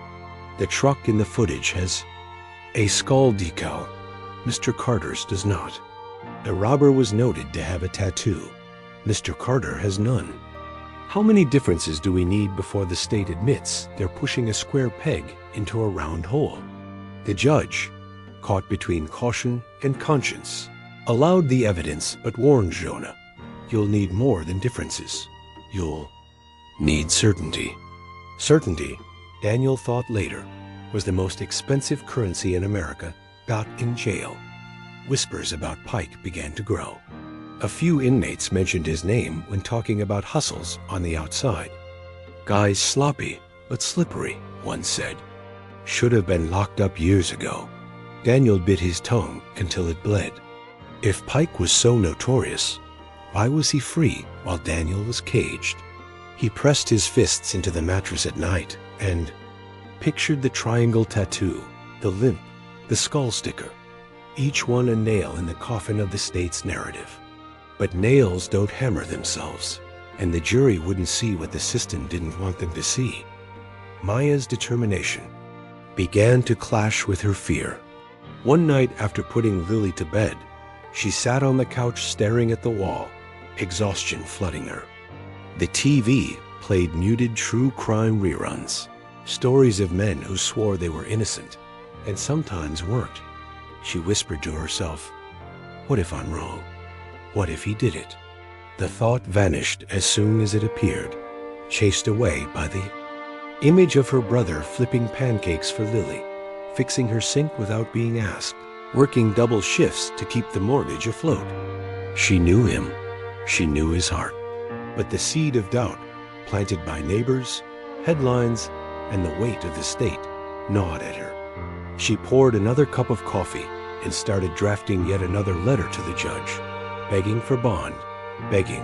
The truck in the footage has a skull decal. Mr. Carter's does not. The robber was noted to have a tattoo. Mr. Carter has none. How many differences do we need before the state admits they're pushing a square peg into a round hole?" The judge, caught between caution and conscience, allowed the evidence but warned Jonah, "You'll need more than differences. You'll need certainty." Certainty, Daniel thought later, was the most expensive currency in America got in jail. Whispers about Pike began to grow. A few inmates mentioned his name when talking about hustles on the outside. "Guy's sloppy, but slippery," one said. "Should have been locked up years ago." Daniel bit his tongue until it bled. If Pike was so notorious, why was he free while Daniel was caged? He pressed his fists into the mattress at night and pictured the triangle tattoo, the limp, the skull sticker, each one a nail in the coffin of the state's narrative. But nails don't hammer themselves, and the jury wouldn't see what the system didn't want them to see. Maya's determination began to clash with her fear. One night after putting Lily to bed, she sat on the couch staring at the wall, exhaustion flooding her. The TV played muted true crime reruns, stories of men who swore they were innocent, and sometimes weren't. She whispered to herself, "What if I'm wrong? What if he did it?" The thought vanished as soon as it appeared, chased away by the image of her brother flipping pancakes for Lily, fixing her sink without being asked, working double shifts to keep the mortgage afloat. She knew him. She knew his heart. But the seed of doubt, planted by neighbors, headlines, and the weight of the state, gnawed at her. She poured another cup of coffee and started drafting yet another letter to the judge, begging for bond, begging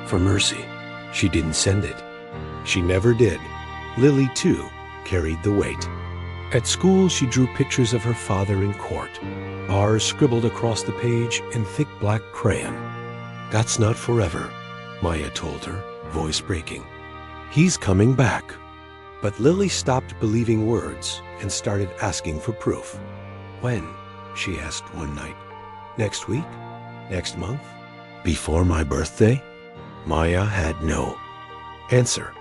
for mercy. She didn't send it. She never did. Lily, too, carried the weight. At school, she drew pictures of her father in court, R's scribbled across the page in thick black crayon. "That's not forever," Maya told her, voice breaking. "He's coming back." But Lily stopped believing words and started asking for proof. "When?" she asked one night. "Next week? Next month? Before my birthday?" Maya had no answer,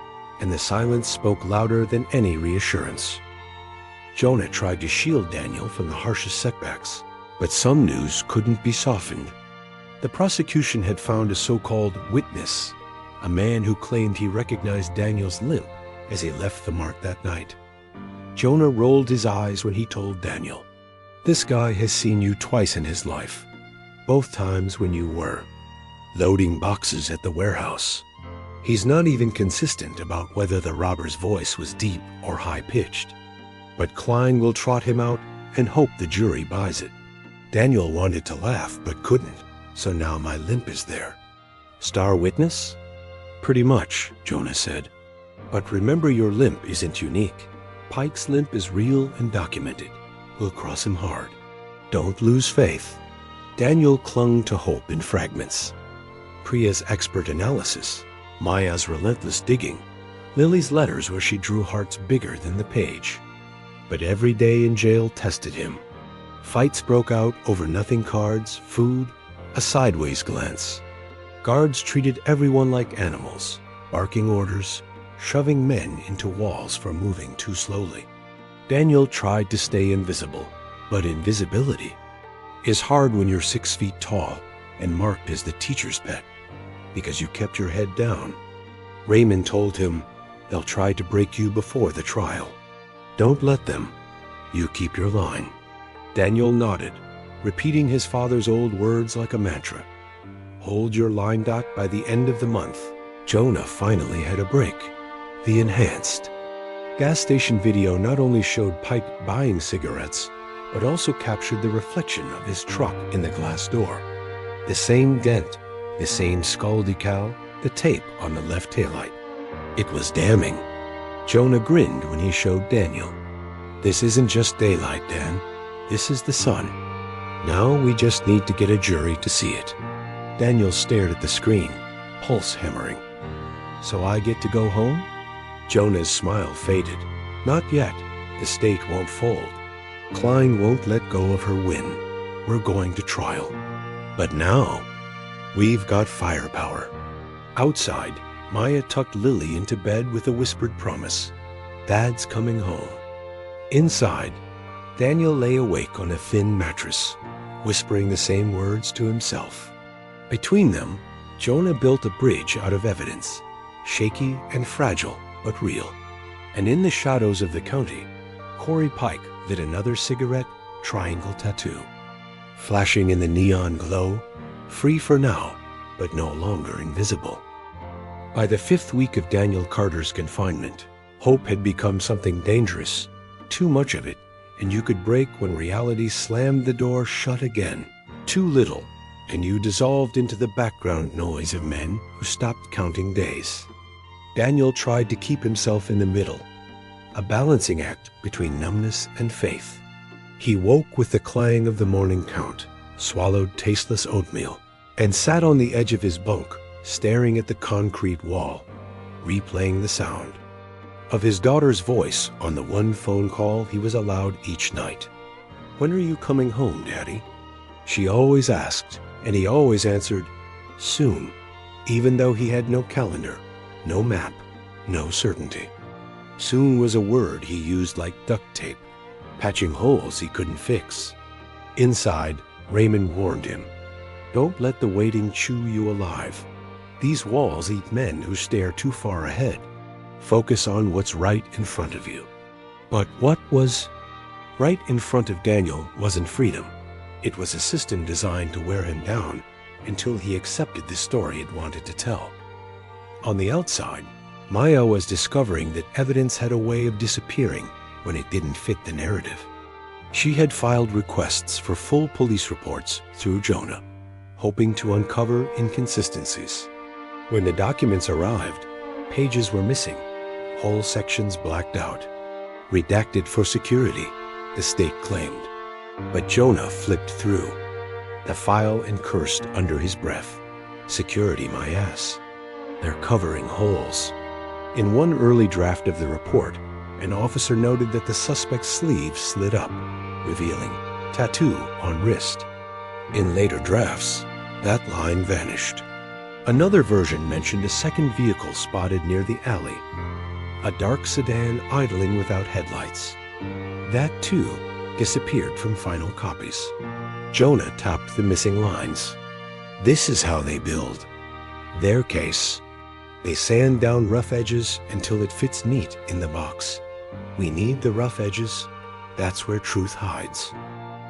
and the silence spoke louder than any reassurance. Jonah tried to shield Daniel from the harshest setbacks, but some news couldn't be softened. The prosecution had found a so-called witness, a man who claimed he recognized Daniel's limp as he left the mart that night. Jonah rolled his eyes when he told Daniel, "This guy has seen you twice in his life, both times when you were loading boxes at the warehouse. He's not even consistent about whether the robber's voice was deep or high-pitched, but Klein will trot him out and hope the jury buys it." Daniel wanted to laugh but couldn't, so now my limp is there. "Star witness?" "Pretty much," Jonah said. "But remember, your limp isn't unique. Pike's limp is real and documented. We'll cross him hard. Don't lose faith." Daniel clung to hope in fragments. Priya's expert analysis, Maya's relentless digging, Lily's letters where she drew hearts bigger than the page. But every day in jail tested him. Fights broke out over nothing cards, food, a sideways glance. Guards treated everyone like animals, barking orders, shoving men into walls for moving too slowly. Daniel tried to stay invisible, but invisibility is hard when you're 6 feet tall and marked as the teacher's pet because you kept your head down. Raymond told him, "They'll try to break you before the trial. Don't let them. You keep your line." Daniel nodded, repeating his father's old words like a mantra. Hold your line. By the end of the month, Jonah finally had a break. The enhanced gas station video not only showed Pike buying cigarettes, but also captured the reflection of his truck in the glass door. The same dent, the same skull decal, the tape on the left taillight. It was damning. Jonah grinned when he showed Daniel. "This isn't just daylight, Dan. This is the sun. Now we just need to get a jury to see it." Daniel stared at the screen, pulse hammering. "So I get to go home?" Jonah's smile faded. "Not yet. The state won't fold. Klein won't let go of her win. We're going to trial. But now, we've got firepower." Outside, Maya tucked Lily into bed with a whispered promise. "Dad's coming home." Inside, Daniel lay awake on a thin mattress, whispering the same words to himself. Between them, Jonah built a bridge out of evidence, shaky and fragile, but real. And in the shadows of the county, Corey Pike lit another cigarette, triangle tattoo. Flashing in the neon glow, free for now, but no longer invisible. By the 5th week of Daniel Carter's confinement, hope had become something dangerous, too much of it, and you could break when reality slammed the door shut again. Too little, and you dissolved into the background noise of men who stopped counting days. Daniel tried to keep himself in the middle, a balancing act between numbness and faith. He woke with the clang of the morning count, swallowed tasteless oatmeal, and sat on the edge of his bunk, staring at the concrete wall, replaying the sound of his daughter's voice on the one phone call he was allowed each night. "When are you coming home, Daddy?" She always asked, and he always answered, "Soon," even though he had no calendar, no map, no certainty. Soon was a word he used like duct tape, patching holes he couldn't fix. Inside, Raymond warned him, "Don't let the waiting chew you alive. These walls eat men who stare too far ahead. Focus on what's right in front of you." But what was right in front of Daniel wasn't freedom. It was a system designed to wear him down until he accepted the story it wanted to tell. On the outside, Maya was discovering that evidence had a way of disappearing when it didn't fit the narrative. She had filed requests for full police reports through Jonah, hoping to uncover inconsistencies. When the documents arrived, pages were missing, whole sections blacked out. Redacted for security, the state claimed. But Jonah flipped through the file and cursed under his breath. "Security, my ass. They're covering holes." In one early draft of the report, an officer noted that the suspect's sleeve slid up, revealing tattoo on wrist. In later drafts, that line vanished. Another version mentioned a second vehicle spotted near the alley, a dark sedan idling without headlights. That, too, disappeared from final copies. Jonah tapped the missing lines. This is how they build their case. They sand down rough edges until it fits neat in the box. We need the rough edges. That's where truth hides.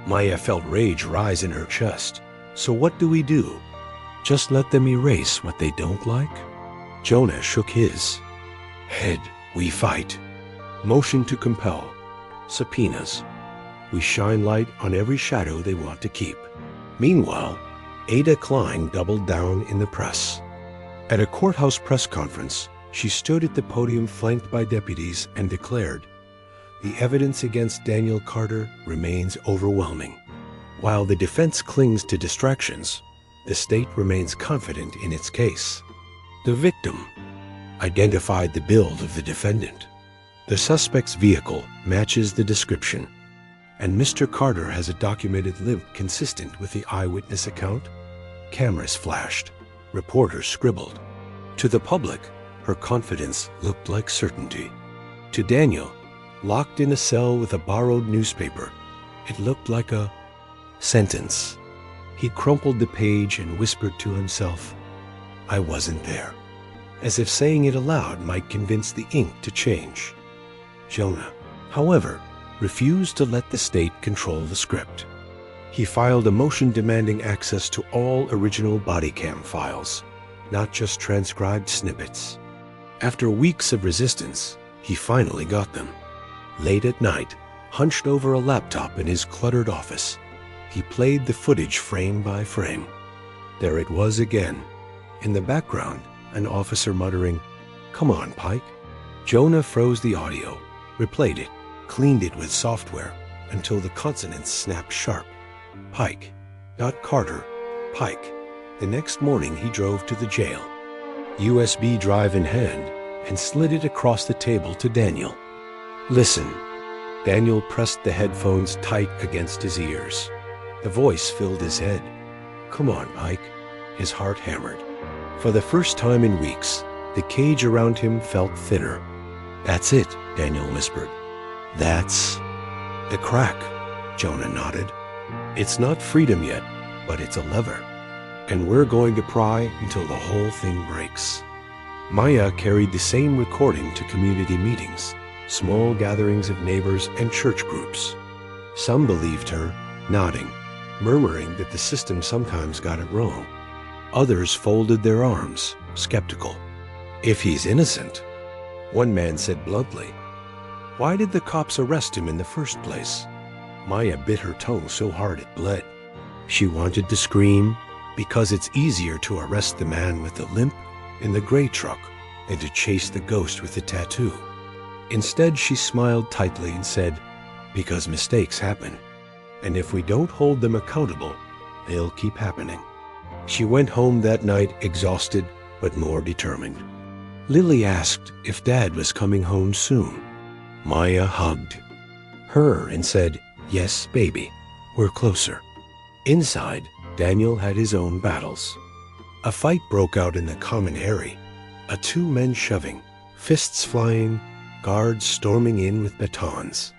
Maya felt rage rise in her chest. So what do we do? Just let them erase what they don't like? Jonah shook his head. We fight. Motion to compel. Subpoenas. We shine light on every shadow they want to keep. Meanwhile, Ada Klein doubled down in the press. At a courthouse press conference, she stood at the podium flanked by deputies and declared, "The evidence against Daniel Carter remains overwhelming. While the defense clings to distractions, the state remains confident in its case." The victim identified the build of the defendant. The suspect's vehicle matches the description, and Mr. Carter has a documented limp consistent with the eyewitness account. Cameras flashed. Reporters scribbled. To the public, her confidence looked like certainty. To Daniel, locked in a cell with a borrowed newspaper, it looked like a sentence. He crumpled the page and whispered to himself, "I wasn't there," as if saying it aloud might convince the ink to change. Jonah, however, refused to let the state control the script. He filed a motion demanding access to all original body cam files, not just transcribed snippets. After weeks of resistance, he finally got them. Late at night, hunched over a laptop in his cluttered office, he played the footage frame by frame. There it was again. In the background, an officer muttering, "Come on, Pike." Jonah froze the audio, replayed it, cleaned it with software until the consonants snapped sharp. Pike, not Carter, Pike. The next morning he drove to the jail, USB drive in hand, and slid it across the table to Daniel. "Listen." Daniel pressed the headphones tight against his ears. The voice filled his head. "Come on, Pike." His heart hammered. For the first time in weeks, the cage around him felt thinner. "That's it," Daniel whispered. "That's the crack," Jonah nodded. "It's not freedom yet, but it's a lever. And we're going to pry until the whole thing breaks." Maya carried the same recording to community meetings, small gatherings of neighbors and church groups. Some believed her, nodding, murmuring that the system sometimes got it wrong. Others folded their arms, skeptical. "If he's innocent," one man said bluntly, "why did the cops arrest him in the first place?" Maya bit her tongue so hard it bled. She wanted to scream, because it's easier to arrest the man with the limp in the gray truck than to chase the ghost with the tattoo. Instead, she smiled tightly and said, "Because mistakes happen, and if we don't hold them accountable, they'll keep happening." She went home that night exhausted but more determined. Lily asked if Dad was coming home soon. Maya hugged her and said, "Yes, baby, we're closer." Inside, Daniel had his own battles. A fight broke out in the common area, a two men shoving, fists flying, guards storming in with batons.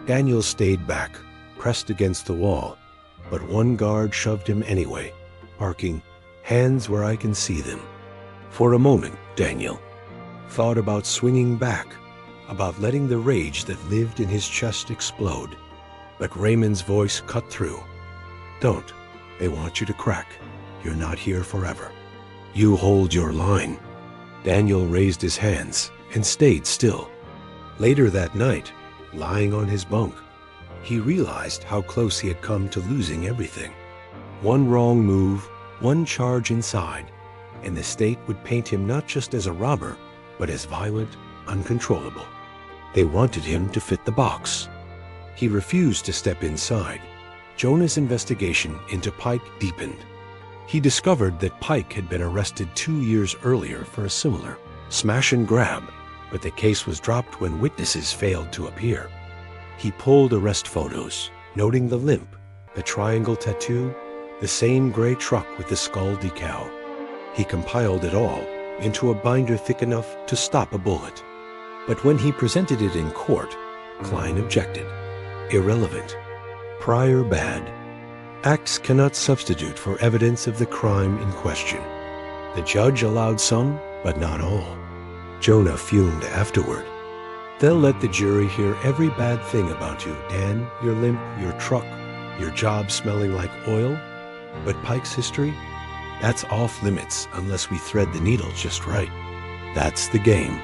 Daniel stayed back, pressed against the wall, but one guard shoved him anyway, barking, "Hands where I can see them." For a moment, Daniel thought about swinging back, about letting the rage that lived in his chest explode. But Raymond's voice cut through. "Don't. They want you to crack. You're not here forever. You hold your line." Daniel raised his hands and stayed still. Later that night, lying on his bunk, he realized how close he had come to losing everything. One wrong move, one charge inside, and the state would paint him not just as a robber, but as violent, uncontrollable. They wanted him to fit the box. He refused to step inside. Jonah's investigation into Pike deepened. He discovered that Pike had been arrested 2 years earlier for a similar smash and grab, but the case was dropped when witnesses failed to appear. He pulled arrest photos, noting the limp, the triangle tattoo, the same gray truck with the skull decal. He compiled it all into a binder thick enough to stop a bullet. But when he presented it in court, Klein objected. Irrelevant. Prior bad. Acts cannot substitute for evidence of the crime in question. The judge allowed some, but not all. Jonah fumed afterward. They'll let the jury hear every bad thing about you, Dan, your limp, your truck, your job smelling like oil. But Pike's history? That's off limits unless we thread the needle just right. That's the game.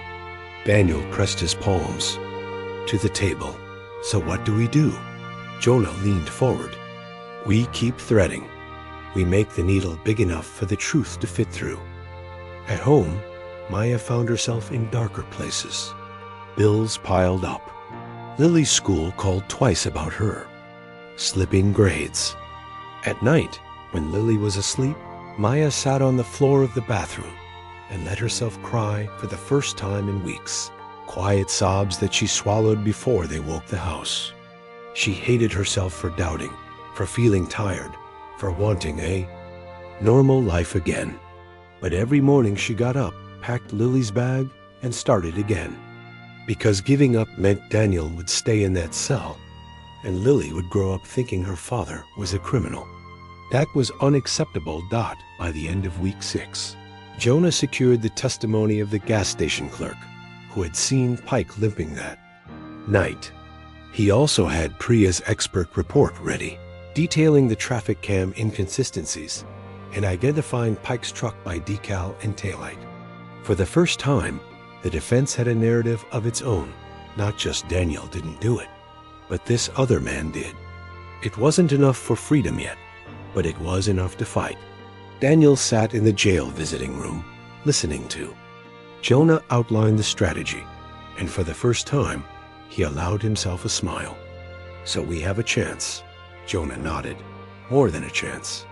Daniel pressed his palms to the table. So what do? Jonah leaned forward. We keep threading. We make the needle big enough for the truth to fit through. At home, Maya found herself in darker places. Bills piled up. Lily's school called twice about her. Slipping grades. At night, when Lily was asleep, Maya sat on the floor of the bathroom and let herself cry for the first time in weeks. Quiet sobs that she swallowed before they woke the house. She hated herself for doubting, for feeling tired, for wanting a normal life again. But every morning she got up, packed Lily's bag, and started again. Because giving up meant Daniel would stay in that cell, and Lily would grow up thinking her father was a criminal. That was unacceptable. By the end of week 6, Jonah secured the testimony of the gas station clerk who had seen Pike limping that night. He also had Priya's expert report ready, detailing the traffic cam inconsistencies and identifying Pike's truck by decal and taillight. For the first time, the defense had a narrative of its own. Not just Daniel didn't do it, but this other man did. It wasn't enough for freedom yet, but it was enough to fight. Daniel sat in the jail visiting room, listening to. Jonah outlined the strategy, and for the first time, he allowed himself a smile. So we have a chance. Jonah nodded. More than a chance.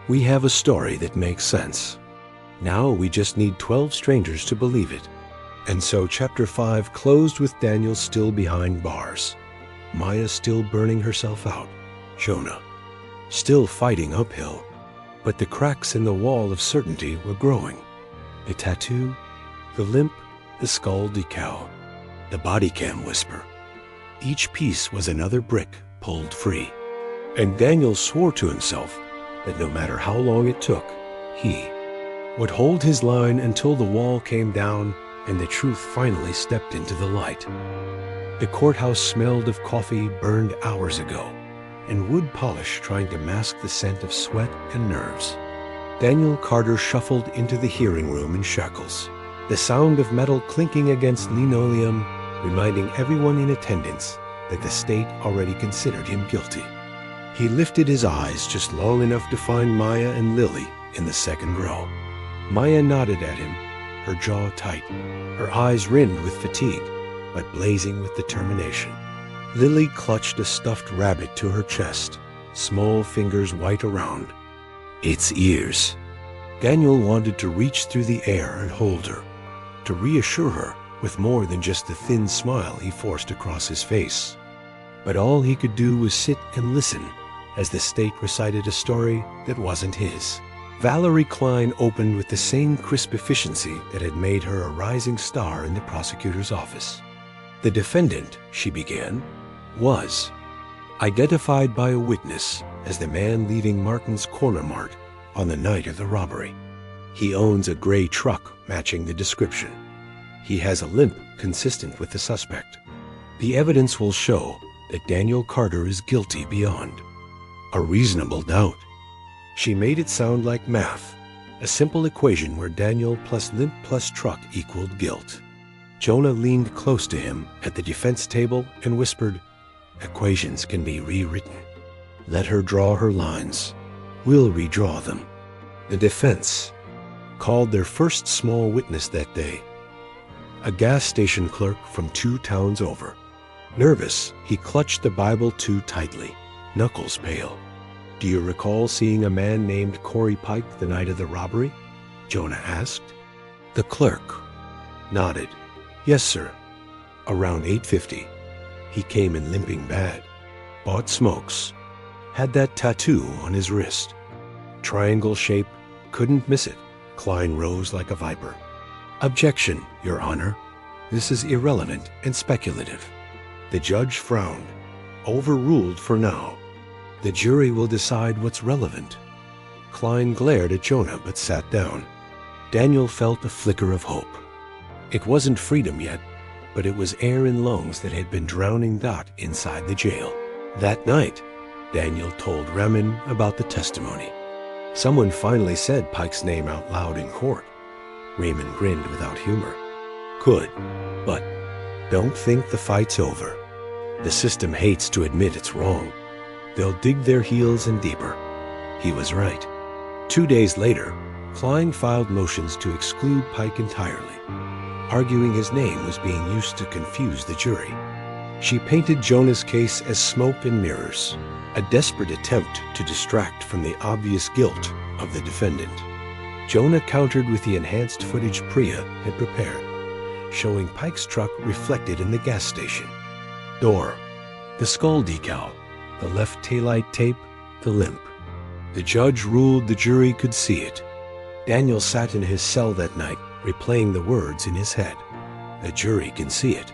We have a story that makes sense. Now we just need 12 strangers to believe it. And so chapter 5 closed with Daniel still behind bars. Maya still burning herself out. Jonah still fighting uphill. But the cracks in the wall of certainty were growing. The tattoo, the limp, the skull decal, the body cam whisper. Each piece was another brick pulled free. And Daniel swore to himself that no matter how long it took, he would hold his line until the wall came down and the truth finally stepped into the light. The courthouse smelled of coffee burned hours ago, and wood polish trying to mask the scent of sweat and nerves. Daniel Carter shuffled into the hearing room in shackles, the sound of metal clinking against linoleum reminding everyone in attendance that the state already considered him guilty. He lifted his eyes just long enough to find Maya and Lily in the second row. Maya nodded at him, her jaw tight, her eyes rimmed with fatigue, but blazing with determination. Lily clutched a stuffed rabbit to her chest, small fingers white around its ears. Daniel wanted to reach through the air and hold her, to reassure her with more than just the thin smile he forced across his face. But all he could do was sit and listen as the state recited a story that wasn't his. Valerie Klein opened with the same crisp efficiency that had made her a rising star in the prosecutor's office. The defendant, she began, was identified by a witness as the man leaving Martin's Corner Mart on the night of the robbery. He owns a gray truck matching the description. He has a limp consistent with the suspect. The evidence will show that Daniel Carter is guilty beyond a reasonable doubt. She made it sound like math, a simple equation where Daniel plus limp plus truck equaled guilt. Jonah leaned close to him at the defense table and whispered, "Equations can be rewritten. Let her draw her lines. We'll redraw them." The defense called their first small witness that day, a gas station clerk from 2 towns over. Nervous, he clutched the Bible too tightly, knuckles pale. "Do you recall seeing a man named Corey Pike the night of the robbery?" Jonah asked. The clerk nodded. "Yes, sir. Around 8:50. He came in limping bad. Bought smokes. Had that tattoo on his wrist. Triangle shape. Couldn't miss it." Klein rose like a viper. "Objection, Your Honor. This is irrelevant and speculative." The judge frowned. "Overruled for now. The jury will decide what's relevant." Klein glared at Jonah but sat down. Daniel felt a flicker of hope. It wasn't freedom yet, but it was air in lungs that had been drowning Dot inside the jail. That night, Daniel told Raman about the testimony. Someone finally said Pike's name out loud in court. Raymond grinned without humor. Good, but don't think the fight's over. The system hates to admit it's wrong. They'll dig their heels in deeper. He was right. 2 days later, Klein filed motions to exclude Pike entirely, arguing his name was being used to confuse the jury. She painted Jonah's case as smoke and mirrors, a desperate attempt to distract from the obvious guilt of the defendant. Jonah countered with the enhanced footage Priya had prepared, showing Pike's truck reflected in the gas station. Door, the skull decal, the left taillight tape, the limp. The judge ruled the jury could see it. Daniel sat in his cell that night, replaying the words in his head. The jury can see it.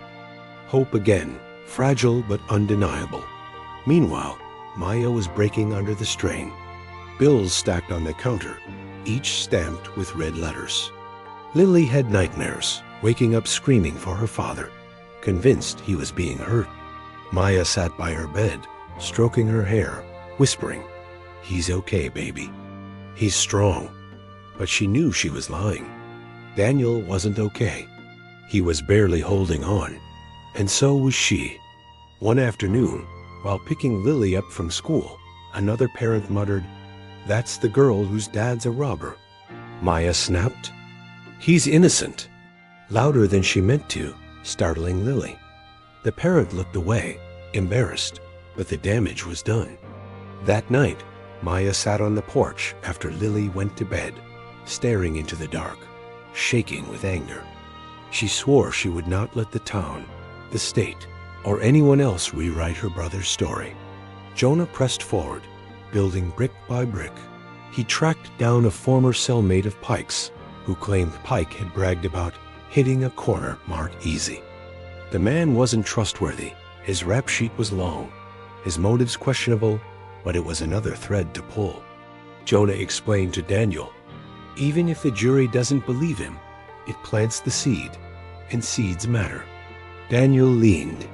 Hope again, fragile but undeniable. Meanwhile, Maya was breaking under the strain. Bills stacked on the counter, each stamped with red letters. Lily had nightmares, waking up screaming for her father, convinced he was being hurt. Maya sat by her bed, stroking her hair, whispering, "He's okay, baby. He's strong." But she knew she was lying. Daniel wasn't okay. He was barely holding on, and so was she. One afternoon, while picking Lily up from school, another parent muttered, "That's the girl whose dad's a robber." Maya snapped, "He's innocent," louder than she meant to, startling Lily. The parent looked away, embarrassed, but the damage was done. That night, Maya sat on the porch after Lily went to bed, staring into the dark, shaking with anger. She swore she would not let the town, the state, or anyone else rewrite her brother's story. Jonah pressed forward, building brick by brick. He tracked down a former cellmate of Pike's, who claimed Pike had bragged about hitting a corner marked easy. The man wasn't trustworthy. His rap sheet was long, his motives questionable, but it was another thread to pull. Jonah explained to Daniel, even if the jury doesn't believe him, it plants the seed, and seeds matter. Daniel leaned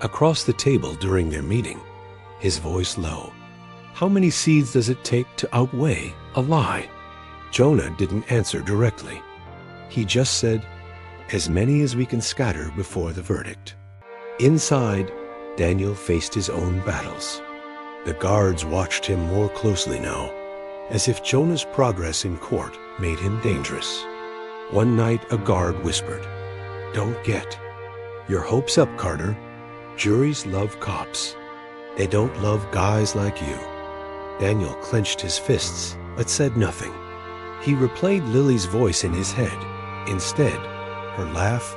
across the table during their meeting, his voice low. How many seeds does it take to outweigh a lie? Jonah didn't answer directly. He just said, as many as we can scatter before the verdict. Inside, Daniel faced his own battles. The guards watched him more closely now, as if Jonah's progress in court made him dangerous. One night, a guard whispered, "Don't get your hopes up, Carter. Juries love cops. They don't love guys like you." Daniel clenched his fists, but said nothing. He replayed Lily's voice in his head. Instead, her laugh,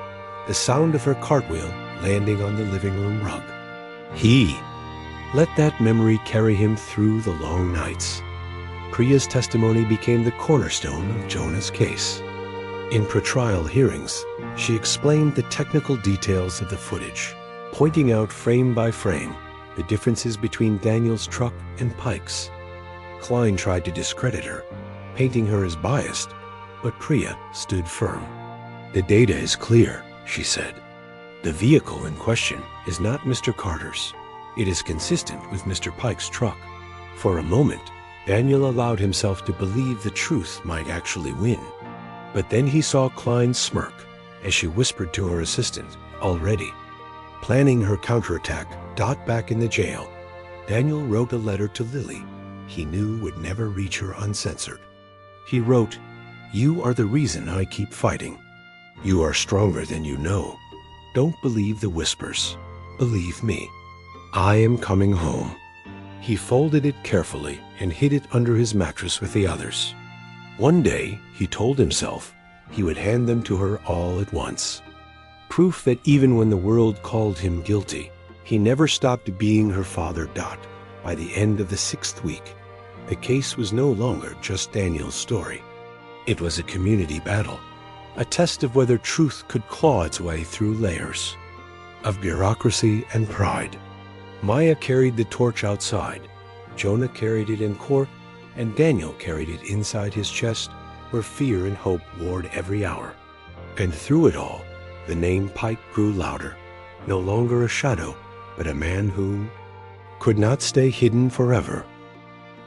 the sound of her cartwheel landing on the living room rug. He let that memory carry him through the long nights. Priya's testimony became the cornerstone of Jonah's case. In pretrial hearings, she explained the technical details of the footage, pointing out frame by frame the differences between Daniel's truck and Pike's. Klein tried to discredit her, painting her as biased, but Priya stood firm. "The data is clear," she said. "The vehicle in question is not Mr. Carter's. It is consistent with Mr. Pike's truck." For a moment, Daniel allowed himself to believe the truth might actually win. But then he saw Klein smirk as she whispered to her assistant, already planning her counterattack. Dot back in the jail, Daniel wrote a letter to Lily he knew would never reach her uncensored. He wrote, "You are the reason I keep fighting. You are stronger than you know. Don't believe the whispers. Believe me. I am coming home." He folded it carefully and hid it under his mattress with the others. One day, he told himself, he would hand them to her all at once. Proof that even when the world called him guilty, he never stopped being her father. By the end of the 6th week, the case was no longer just Daniel's story. It was a community battle, a test of whether truth could claw its way through layers of bureaucracy and pride. Maya carried the torch outside, Jonah carried it in court, and Daniel carried it inside his chest, where fear and hope warred every hour. And through it all, the name Pike grew louder, no longer a shadow, but a man who could not stay hidden forever.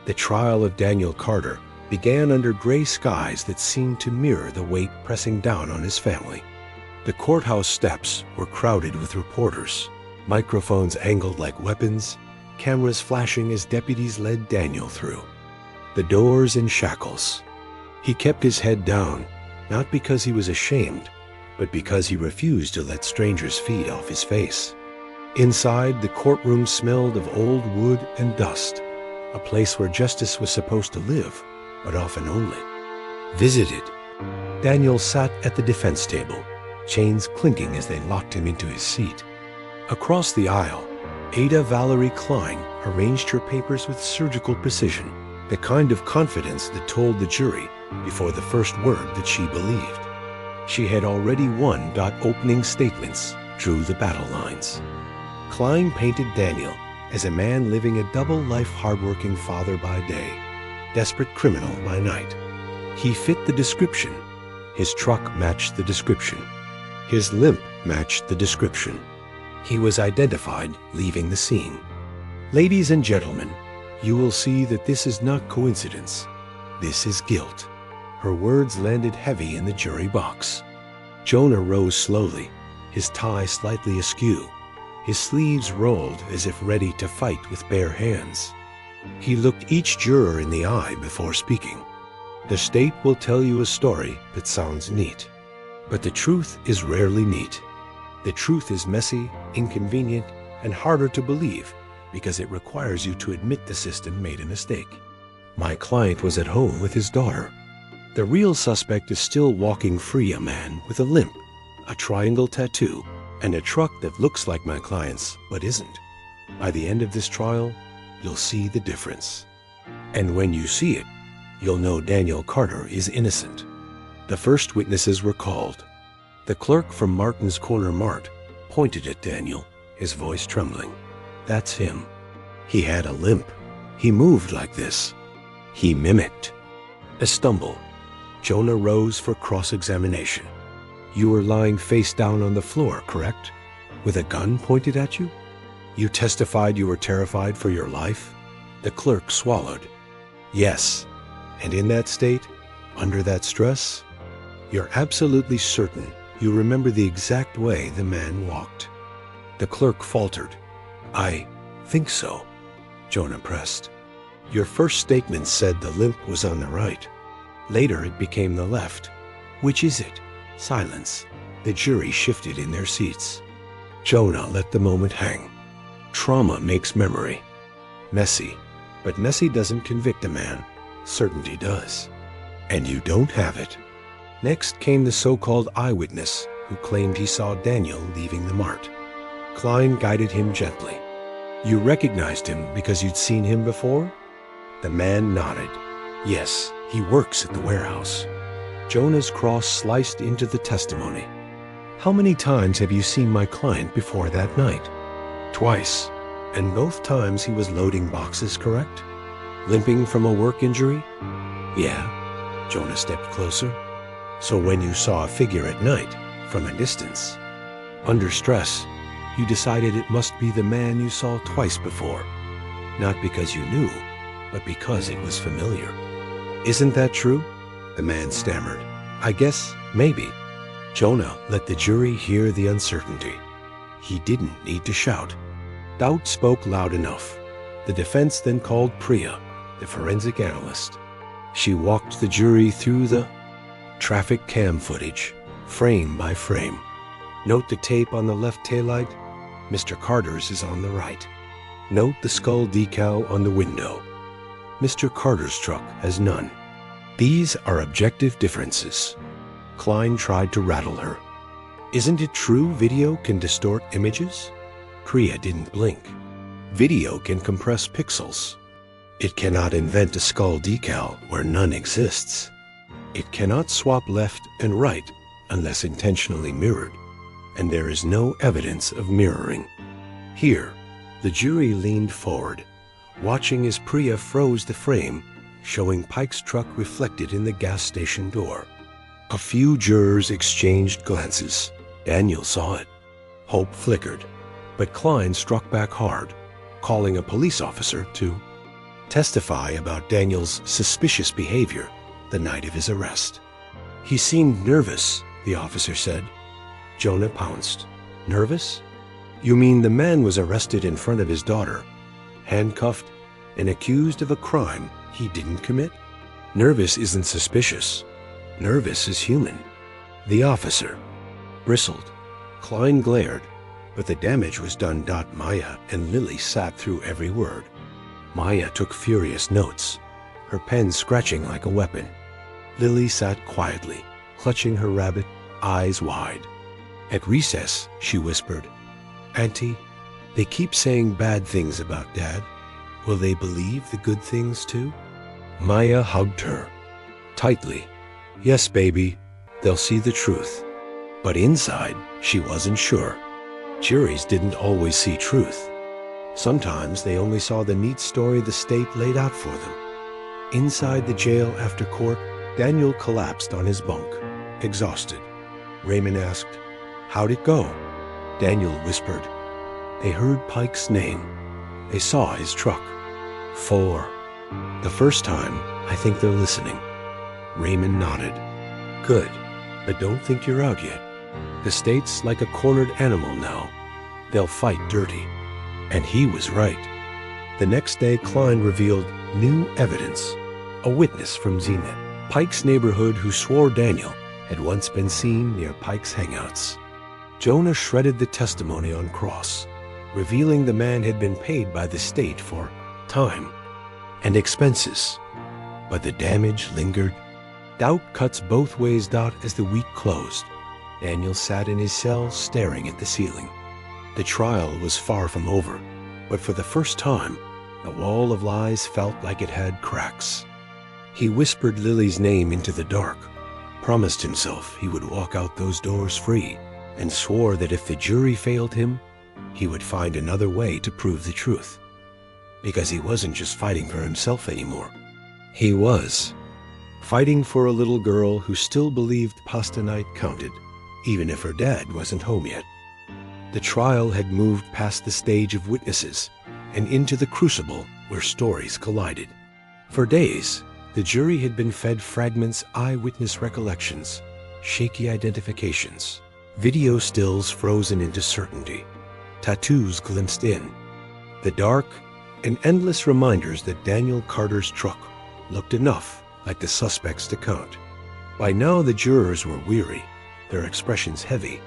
The trial of Daniel Carter began under gray skies that seemed to mirror the weight pressing down on his family. The courthouse steps were crowded with reporters, microphones angled like weapons, cameras flashing as deputies led Daniel through. The doors in shackles. He kept his head down, not because he was ashamed, but because he refused to let strangers feed off his face. Inside, the courtroom smelled of old wood and dust, a place where justice was supposed to live, but often only visited. Daniel sat at the defense table, chains clinking as they locked him into his seat. Across the aisle, Ada Valerie Klein arranged her papers with surgical precision, the kind of confidence that told the jury before the first word that she believed. She had already won. Opening statements drew the battle lines. Klein painted Daniel as a man living a double life, hardworking father by day, desperate criminal by night. He fit the description. His truck matched the description. His limp matched the description. He was identified leaving the scene. Ladies and gentlemen, you will see that this is not coincidence. This is guilt. Her words landed heavy in the jury box. Jonah rose slowly, his tie slightly askew, his sleeves rolled as if ready to fight with bare hands. He looked each juror in the eye before speaking. The state will tell you a story that sounds neat, but the truth is rarely neat. The truth is messy, inconvenient, and harder to believe because it requires you to admit the system made a mistake. My client was at home with his daughter. The real suspect is still walking free, a man with a limp, a triangle tattoo, and a truck that looks like my client's but isn't. By the end of this trial, you'll see the difference. And when you see it, you'll know Daniel Carter is innocent. The first witnesses were called. The clerk from Martin's Corner Mart pointed at Daniel, his voice trembling. That's him. He had a limp. He moved like this. He mimicked. A stumble. Jonah rose for cross-examination. You were lying face down on the floor, correct? With a gun pointed at you? You testified you were terrified for your life? The clerk swallowed. Yes. And in that state, under that stress, you're absolutely certain you remember the exact way the man walked. The clerk faltered. I think so. Jonah pressed. Your first statement said the limp was on the right. Later it became the left. Which is it? Silence. The jury shifted in their seats. Jonah let the moment hang. Trauma makes memory. Messy. But messy doesn't convict a man. Certainty does. And you don't have it. Next came the so-called eyewitness who claimed he saw Daniel leaving the mart. Klein guided him gently. You recognized him because you'd seen him before? The man nodded. Yes, he works at the warehouse. Jonah's cross sliced into the testimony. How many times have you seen my client before that night? Twice. And both times he was loading boxes, correct? Limping from a work injury? Yeah. Jonah stepped closer. So when you saw a figure at night, from a distance, under stress, you decided it must be the man you saw twice before. Not because you knew, but because it was familiar. Isn't that true? The man stammered. I guess, maybe. Jonah let the jury hear the uncertainty. He didn't need to shout. Doubt spoke loud enough. The defense then called Priya, the forensic analyst. She walked the jury through the traffic cam footage, frame by frame. Note the tape on the left taillight. Mr. Carter's is on the right. Note the skull decal on the window. Mr. Carter's truck has none. These are objective differences. Klein tried to rattle her. Isn't it true video can distort images? Priya didn't blink. Video can compress pixels. It cannot invent a skull decal where none exists. It cannot swap left and right unless intentionally mirrored, and there is no evidence of mirroring. Here, the jury leaned forward, watching as Priya froze the frame, showing Pike's truck reflected in the gas station door. A few jurors exchanged glances. Daniel saw it. Hope flickered, but Klein struck back hard, calling a police officer to testify about Daniel's suspicious behavior the night of his arrest. "He seemed nervous," the officer said. Jonah pounced. "Nervous? You mean the man was arrested in front of his daughter, handcuffed, and accused of a crime he didn't commit? Nervous isn't suspicious. Nervous is human." The officer bristled. Klein glared, but the damage was done. Maya and Lily sat through every word. Maya took furious notes, her pen scratching like a weapon. Lily sat quietly, clutching her rabbit, eyes wide. At recess, she whispered, "Auntie, they keep saying bad things about Dad. Will they believe the good things too?" Maya hugged her tightly. "Yes, baby, they'll see the truth." But inside, she wasn't sure. Juries didn't always see truth. Sometimes they only saw the neat story the state laid out for them. Inside the jail after court, Daniel collapsed on his bunk, exhausted. Raymond asked, "How'd it go?" Daniel whispered, "They heard Pike's name. They saw his truck. 4. The first time, I think they're listening." Raymond nodded. "Good, but don't think you're out yet. The state's like a cornered animal now. They'll fight dirty." And he was right. The next day, Klein revealed new evidence. A witness from Zenith, Pike's neighborhood, who swore Daniel had once been seen near Pike's hangouts. Jonah shredded the testimony on cross, revealing the man had been paid by the state for time and expenses. But the damage lingered. Doubt cuts both ways. As the week closed, Daniel sat in his cell staring at the ceiling. The trial was far from over, but for the first time, the wall of lies felt like it had cracks. He whispered Lily's name into the dark, promised himself he would walk out those doors free, and swore that if the jury failed him, he would find another way to prove the truth. Because he wasn't just fighting for himself anymore. He was fighting for a little girl who still believed pasta night counted, even if her dad wasn't home yet. The trial had moved past the stage of witnesses and into the crucible where stories collided. For days, the jury had been fed fragments, eyewitness recollections, shaky identifications, video stills frozen into certainty, tattoos glimpsed in, the dark and endless reminders that Daniel Carter's truck looked enough like the suspects to count. By now the jurors were weary, their expressions heavy,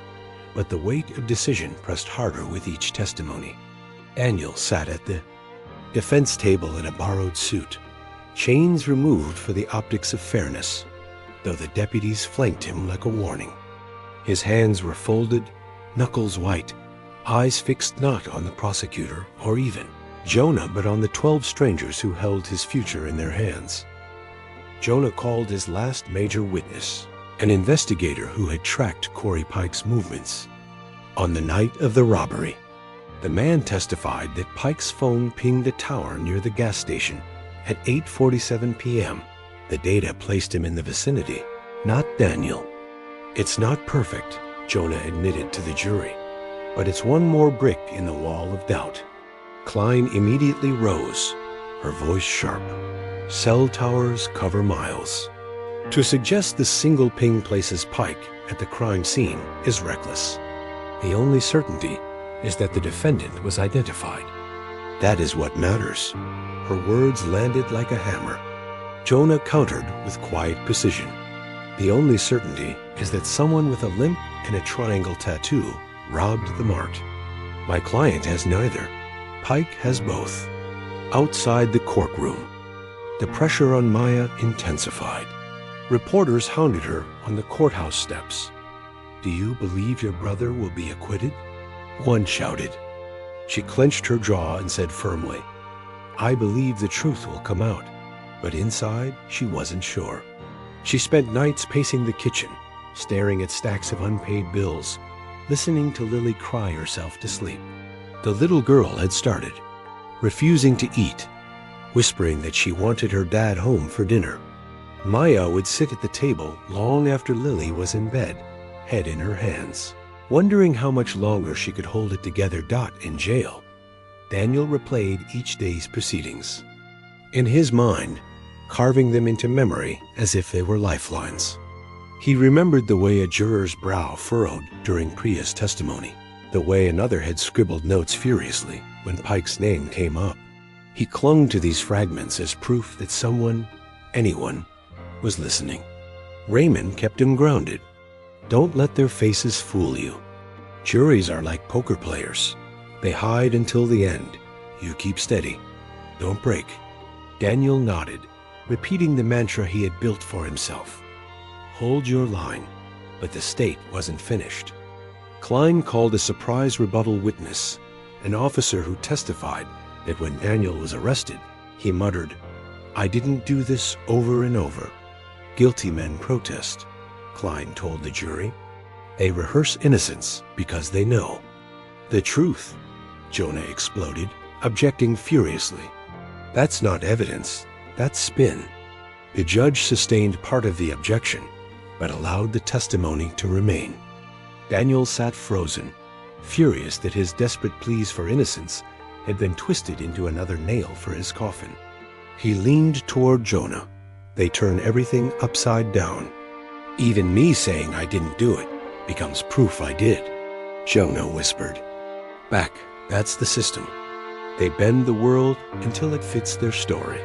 but the weight of decision pressed harder with each testimony. Daniel sat at the defense table in a borrowed suit, chains removed for the optics of fairness, though the deputies flanked him like a warning. His hands were folded, knuckles white, eyes fixed not on the prosecutor or even Jonah, but on the 12 strangers who held his future in their hands. Jonah called his last major witness, an investigator who had tracked Corey Pike's movements. On the night of the robbery, the man testified that Pike's phone pinged a tower near the gas station at 8:47 p.m. The data placed him in the vicinity, not Daniel. "It's not perfect," Jonah admitted to the jury, "but it's one more brick in the wall of doubt." Klein immediately rose, her voice sharp. "Cell towers cover miles. To suggest the single ping places Pike at the crime scene is reckless. The only certainty is that the defendant was identified. That is what matters." Her words landed like a hammer. Jonah countered with quiet precision. "The only certainty is that someone with a limp and a triangle tattoo robbed the mart. My client has neither. Pike has both." Outside the courtroom, the pressure on Maya intensified. Reporters hounded her on the courthouse steps. "Do you believe your brother will be acquitted?" one shouted. She clenched her jaw and said firmly, "I believe the truth will come out." But inside, she wasn't sure. She spent nights pacing the kitchen, staring at stacks of unpaid bills, listening to Lily cry herself to sleep. The little girl had started, refusing to eat, whispering that she wanted her dad home for dinner. Maya would sit at the table long after Lily was in bed, head in her hands, wondering how much longer she could hold it together. In jail, Daniel replayed each day's proceedings, in his mind, carving them into memory as if they were lifelines. He remembered the way a juror's brow furrowed during Priya's testimony, the way another had scribbled notes furiously when Pike's name came up. He clung to these fragments as proof that someone, anyone, was listening. Raymond kept him grounded. Don't let their faces fool you. Juries are like poker players. They hide until the end. You keep steady. Don't break. Daniel nodded, repeating the mantra he had built for himself. Hold your line. But the state wasn't finished. Klein called a surprise rebuttal witness, an officer who testified that when Daniel was arrested, he muttered, "I didn't do this over and over." Guilty men protest, Klein told the jury. They rehearse innocence because they know. The truth, Jonah exploded, objecting furiously. That's not evidence, that's spin. The judge sustained part of the objection, but allowed the testimony to remain. Daniel sat frozen, furious that his desperate pleas for innocence had been twisted into another nail for his coffin. He leaned toward Jonah. They turn everything upside down. Even me saying I didn't do it becomes proof I did, Jonah whispered. Back, that's the system. They bend the world until it fits their story.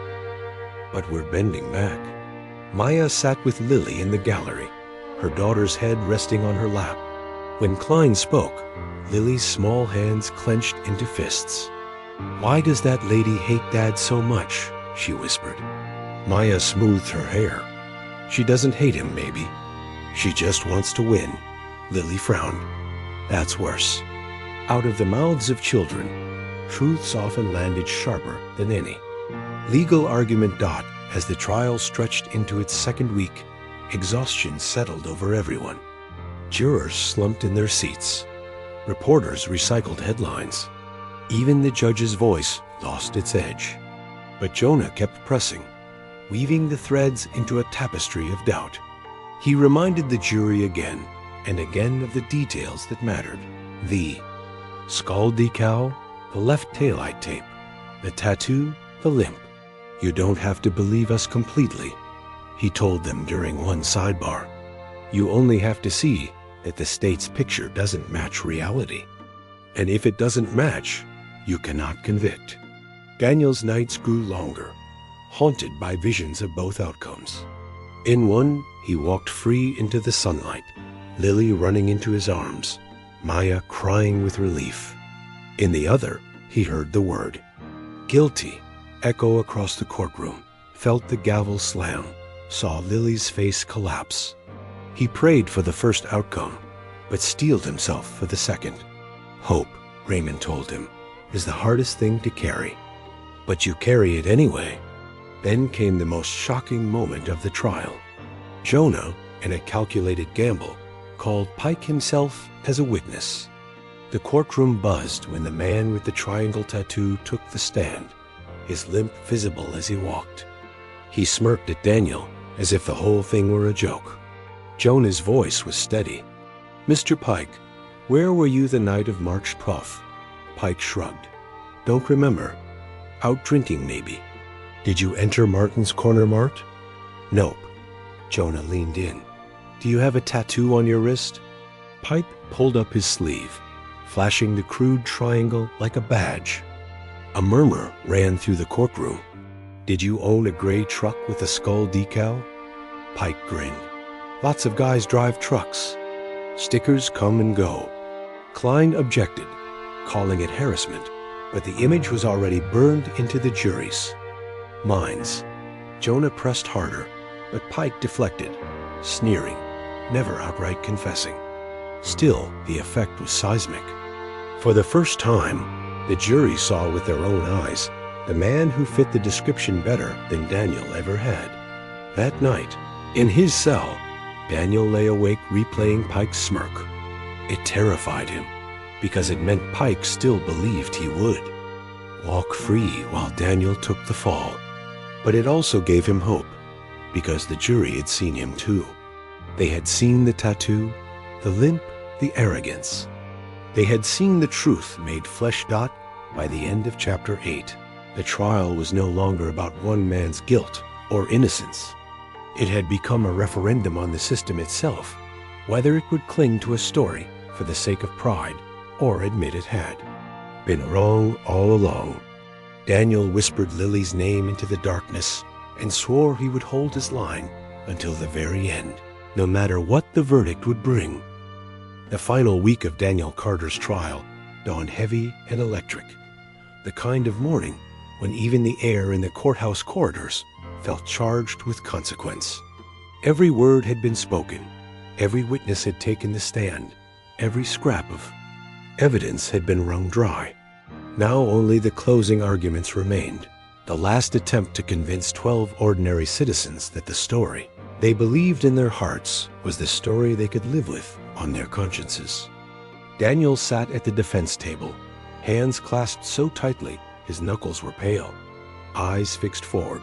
But we're bending back. Maya sat with Lily in the gallery, her daughter's head resting on her lap. When Klein spoke, Lily's small hands clenched into fists. Why does that lady hate Dad so much? She whispered. Maya smoothed her hair. She doesn't hate him, maybe. She just wants to win. Lily frowned. That's worse. Out of the mouths of children, truths often landed sharper than any. Legal argument. As the trial stretched into its second week, exhaustion settled over everyone. Jurors slumped in their seats. Reporters recycled headlines. Even the judge's voice lost its edge. But Jonah kept pressing, weaving the threads into a tapestry of doubt. He reminded the jury again and again of the details that mattered. The skull decal, the left taillight tape, the tattoo, the limp. You don't have to believe us completely, he told them during one sidebar. You only have to see that the state's picture doesn't match reality. And if it doesn't match, you cannot convict. Daniel's nights grew longer, haunted by visions of both outcomes. In one, he walked free into the sunlight, Lily running into his arms, Maya crying with relief. In the other, he heard the word guilty echo across the courtroom, felt the gavel slam, saw Lily's face collapse. He prayed for the first outcome, but steeled himself for the second. Hope, Raymond told him, is the hardest thing to carry. But you carry it anyway. Then came the most shocking moment of the trial. Jonah, in a calculated gamble, called Pike himself as a witness. The courtroom buzzed when the man with the triangle tattoo took the stand, his limp visible as he walked. He smirked at Daniel as if the whole thing were a joke. Jonah's voice was steady. Mr. Pike, where were you the night of March 12th? Pike shrugged. Don't remember. Out drinking, maybe. Did you enter Martin's Corner Mart? Nope. Jonah leaned in. Do you have a tattoo on your wrist? Pike pulled up his sleeve, flashing the crude triangle like a badge. A murmur ran through the courtroom. Did you own a gray truck with a skull decal? Pike grinned. Lots of guys drive trucks. Stickers come and go. Klein objected, calling it harassment, but the image was already burned into the jury's minds. Jonah pressed harder, but Pike deflected, sneering, never outright confessing. Still, the effect was seismic. For the first time, the jury saw with their own eyes the man who fit the description better than Daniel ever had. That night, in his cell, Daniel lay awake replaying Pike's smirk. It terrified him, because it meant Pike still believed he would. walk free while Daniel took the fall. But it also gave him hope, because the jury had seen him too. They had seen the tattoo, the limp, the arrogance. They had seen the truth made flesh. By the end of chapter 8, the trial was no longer about one man's guilt or innocence. It had become a referendum on the system itself, whether it would cling to a story for the sake of pride or admit it had been wrong all along. Daniel whispered Lily's name into the darkness and swore he would hold his line until the very end, no matter what the verdict would bring. The final week of Daniel Carter's trial dawned heavy and electric, the kind of morning when even the air in the courthouse corridors felt charged with consequence. Every word had been spoken, every witness had taken the stand, every scrap of evidence had been wrung dry. Now only the closing arguments remained, the last attempt to convince 12 ordinary citizens that the story they believed in their hearts was the story they could live with on their consciences. Daniel sat at the defense table, hands clasped so tightly his knuckles were pale, eyes fixed forward.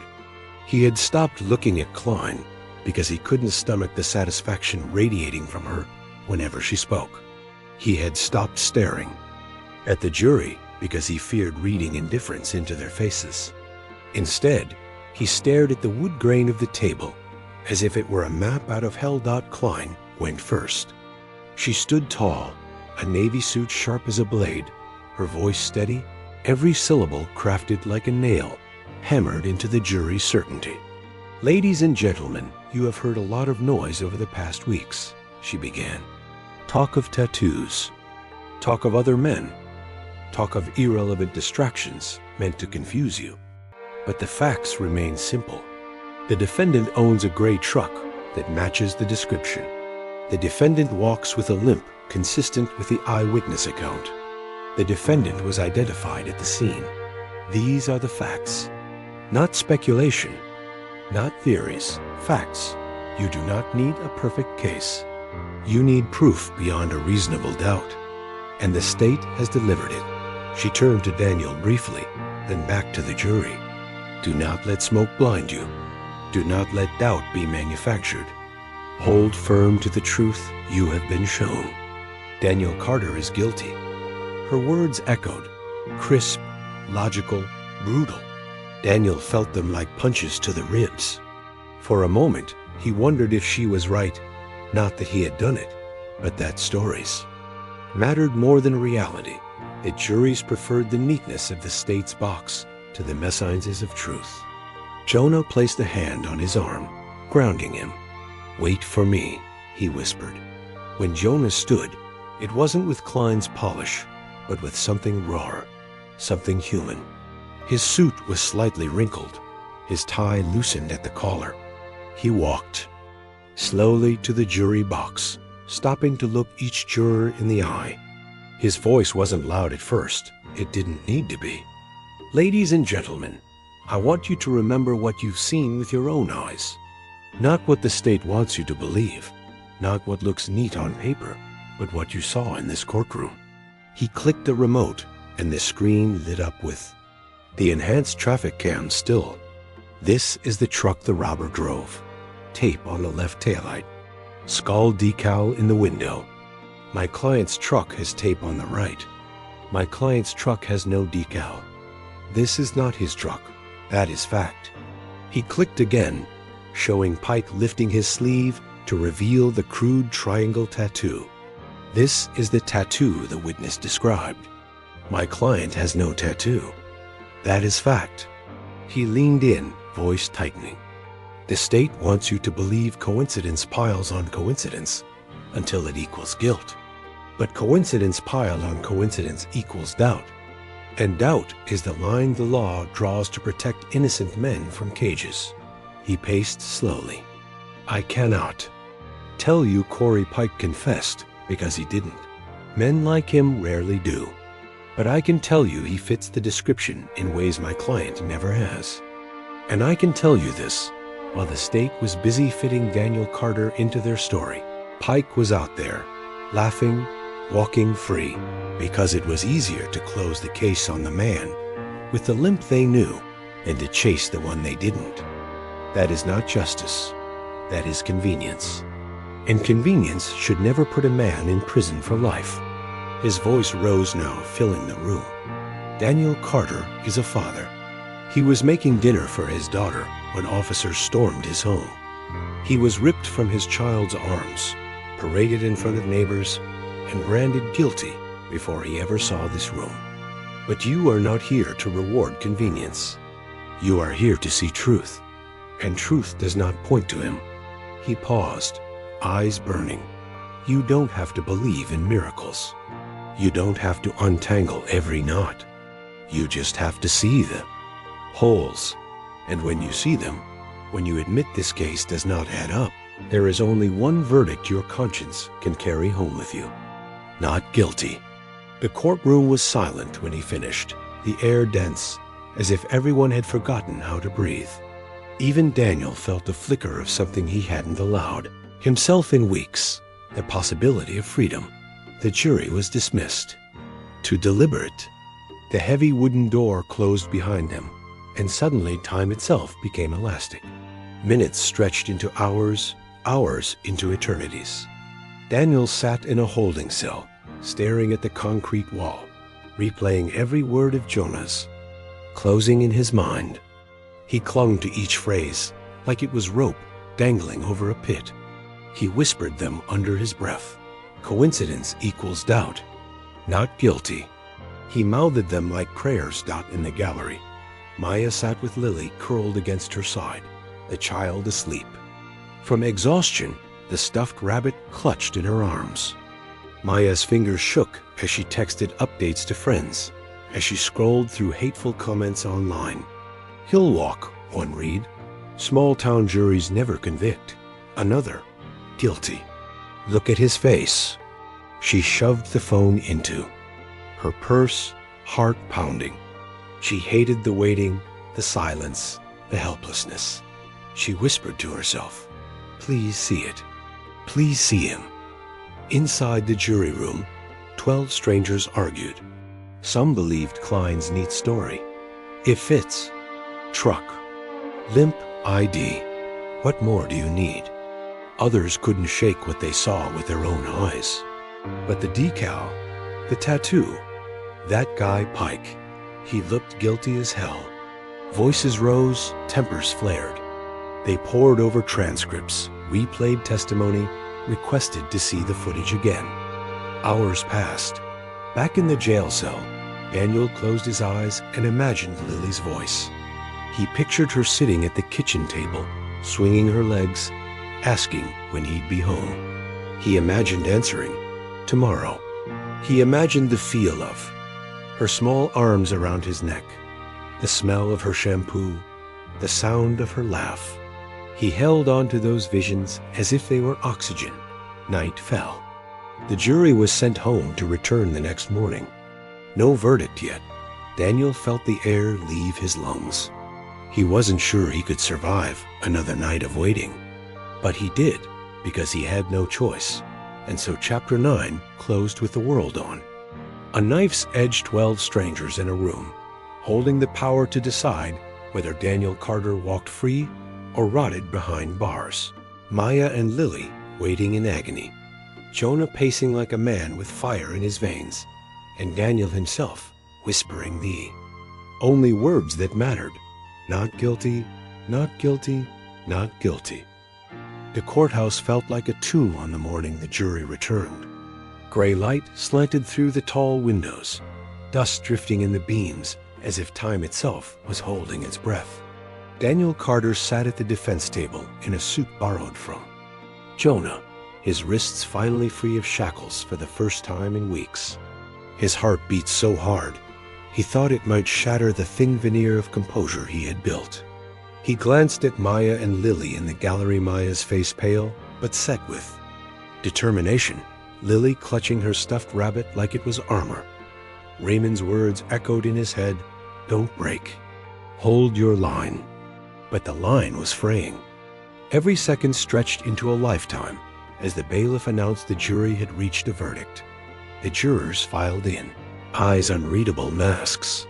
He had stopped looking at Klein because he couldn't stomach the satisfaction radiating from her whenever she spoke. He had stopped staring at the jury because he feared reading indifference into their faces. Instead, he stared at the wood grain of the table as if it were a map out of hell. Klein went first. She stood tall, a navy suit sharp as a blade, her voice steady, every syllable crafted like a nail, hammered into the jury's certainty. "Ladies and gentlemen, you have heard a lot of noise over the past weeks," she began. "Talk of tattoos, talk of other men, talk of irrelevant distractions meant to confuse you. But the facts remain simple. The defendant owns a gray truck that matches the description. The defendant walks with a limp consistent with the eyewitness account. The defendant was identified at the scene. These are the facts. Not speculation, not theories, facts. You do not need a perfect case. You need proof beyond a reasonable doubt. And the state has delivered it." She turned to Daniel briefly, then back to the jury. "Do not let smoke blind you. Do not let doubt be manufactured. Hold firm to the truth you have been shown. Daniel Carter is guilty." Her words echoed, crisp, logical, brutal. Daniel felt them like punches to the ribs. For a moment, he wondered if she was right, not that he had done it, but that stories mattered more than reality, that juries preferred the neatness of the state's box to the messines of truth. Jonah placed a hand on his arm, grounding him. "Wait for me," he whispered. When Jonah stood, it wasn't with Klein's polish, but with something raw, something human. His suit was slightly wrinkled, his tie loosened at the collar. He walked slowly to the jury box, stopping to look each juror in the eye. His voice wasn't loud at first. It didn't need to be. "Ladies and gentlemen, I want you to remember what you've seen with your own eyes. Not what the state wants you to believe, not what looks neat on paper, but what you saw in this courtroom." He clicked a remote, and the screen lit up with the enhanced traffic cam still. "This is the truck the robber drove. Tape on the left taillight. Skull decal in the window. My client's truck has tape on the right. My client's truck has no decal. This is not his truck. That is fact." He clicked again, showing Pike lifting his sleeve to reveal the crude triangle tattoo. "This is the tattoo the witness described. My client has no tattoo. That is fact." He leaned in, voice tightening. "The state wants you to believe coincidence piles on coincidence until it equals guilt. But coincidence piled on coincidence equals doubt. And doubt is the line the law draws to protect innocent men from cages." He paced slowly. "I cannot tell you Corey Pike confessed, because he didn't. Men like him rarely do. But I can tell you he fits the description in ways my client never has. And I can tell you this, while the state was busy fitting Daniel Carter into their story, Pike was out there, laughing, walking free, because it was easier to close the case on the man with the limp they knew and to chase the one they didn't. That is not justice. That is convenience. And convenience should never put a man in prison for life. His voice rose now, filling the room. Daniel Carter is a father. He was making dinner for his daughter when officers stormed his home. He was ripped from his child's arms, paraded in front of neighbors, and branded guilty before he ever saw this room. But you are not here to reward convenience. You are here to see truth, and truth does not point to him. He paused, eyes burning. You don't have to believe in miracles. You don't have to untangle every knot. You just have to see the holes. And when you see them, when you admit this case does not add up, there is only one verdict your conscience can carry home with you. Not guilty. The courtroom was silent when he finished, the air dense, as if everyone had forgotten how to breathe. Even Daniel felt the flicker of something he hadn't allowed himself in weeks, the possibility of freedom. The jury was dismissed. To deliberate. The heavy wooden door closed behind them, and suddenly time itself became elastic. Minutes stretched into hours, hours into eternities. Daniel sat in a holding cell, staring at the concrete wall, replaying every word of Jonah's. Closing in his mind, he clung to each phrase like it was rope dangling over a pit. He whispered them under his breath. Coincidence equals doubt. Not guilty. He mouthed them like prayers in the gallery. Maya sat with Lily curled against her side, the child asleep. From exhaustion, the stuffed rabbit clutched in her arms. Maya's fingers shook as she texted updates to friends, as she scrolled through hateful comments online. Hill Walk, one read. Small-town juries never convict. Another. Guilty. Look at his face. She shoved the phone into her purse, heart pounding. She hated the waiting, the silence, the helplessness. She whispered to herself, "Please see it. Please see him." Inside the jury room, 12 strangers argued. Some believed Klein's neat story. It fits. Truck. Limp ID. What more do you need? Others couldn't shake what they saw with their own eyes. But the decal, the tattoo, that guy Pike, he looked guilty as hell. Voices rose, tempers flared. They pored over transcripts, replayed testimony, requested to see the footage again. Hours passed. Back in the jail cell, Daniel closed his eyes and imagined Lily's voice. He pictured her sitting at the kitchen table, swinging her legs, asking when he'd be home. He imagined answering, "Tomorrow." He imagined the feel of her small arms around his neck, the smell of her shampoo, the sound of her laugh. He held on to those visions as if they were oxygen. Night fell. The jury was sent home to return the next morning. No verdict yet. Daniel felt the air leave his lungs. He wasn't sure he could survive another night of waiting. But he did, because he had no choice. And so Chapter 9 closed with the world on. A knife's edge 12 strangers in a room, holding the power to decide whether Daniel Carter walked free or rotted behind bars. Maya and Lily waiting in agony. Jonah pacing like a man with fire in his veins, and Daniel himself whispering the only words that mattered. Not guilty, not guilty, not guilty. The courthouse felt like a tomb on the morning the jury returned. Gray light slanted through the tall windows, dust drifting in the beams as if time itself was holding its breath. Daniel Carter sat at the defense table in a suit borrowed from Jonah, his wrists finally free of shackles for the first time in weeks. His heart beat so hard, he thought it might shatter the thin veneer of composure he had built. He glanced at Maya and Lily in the gallery, Maya's face pale, but set with determination, Lily clutching her stuffed rabbit like it was armor. Raymond's words echoed in his head, "Don't break. Hold your line." But the line was fraying. Every second stretched into a lifetime as the bailiff announced the jury had reached a verdict. The jurors filed in, eyes unreadable masks.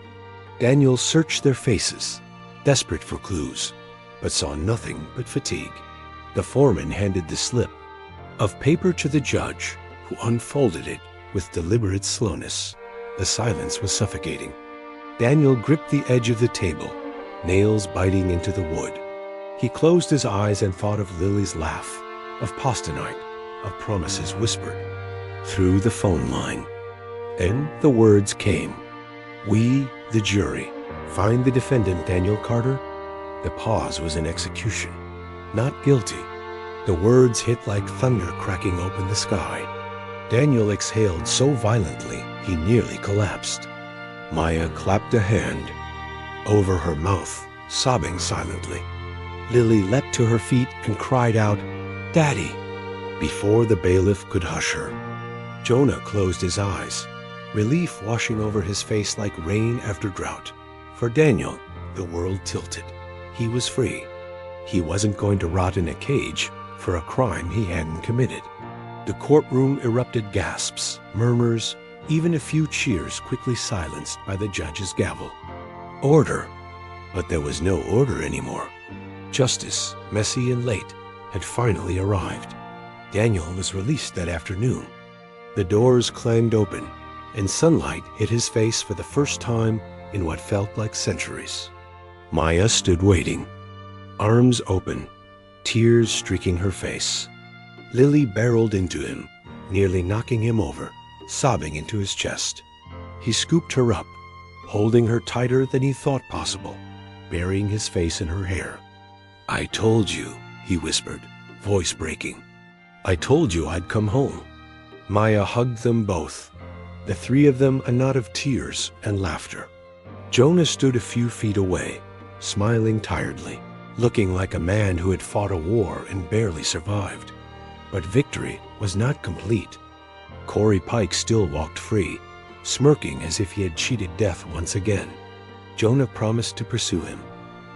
Daniel searched their faces, desperate for clues, but saw nothing but fatigue. The foreman handed the slip of paper to the judge, who unfolded it with deliberate slowness. The silence was suffocating. Daniel gripped the edge of the table, nails biting into the wood. He closed his eyes and thought of Lily's laugh, of pasta night, of promises whispered through the phone line. Then the words came. "We, the jury, find the defendant Daniel Carter." The pause was an execution. Not guilty. The words hit like thunder cracking open the sky. Daniel exhaled so violently he nearly collapsed. Maya clapped a hand over her mouth, sobbing silently. Lily leapt to her feet and cried out, "Daddy!" before the bailiff could hush her. Jonah closed his eyes, relief washing over his face like rain after drought. For Daniel, the world tilted. He was free. He wasn't going to rot in a cage for a crime he hadn't committed. The courtroom erupted gasps, murmurs, even a few cheers quickly silenced by the judge's gavel. Order. But there was no order anymore. Justice, messy and late, had finally arrived. Daniel was released that afternoon. The doors clanged open, and sunlight hit his face for the first time in what felt like centuries. Maya stood waiting, arms open, tears streaking her face. Lily barreled into him, nearly knocking him over, sobbing into his chest. He scooped her up, holding her tighter than he thought possible, burying his face in her hair. "I told you," he whispered, voice breaking. "I told you I'd come home." Maya hugged them both, the three of them a knot of tears and laughter. Jonah stood a few feet away, smiling tiredly, looking like a man who had fought a war and barely survived. But victory was not complete. Corey Pike still walked free, smirking as if he had cheated death once again. Jonah promised to pursue him,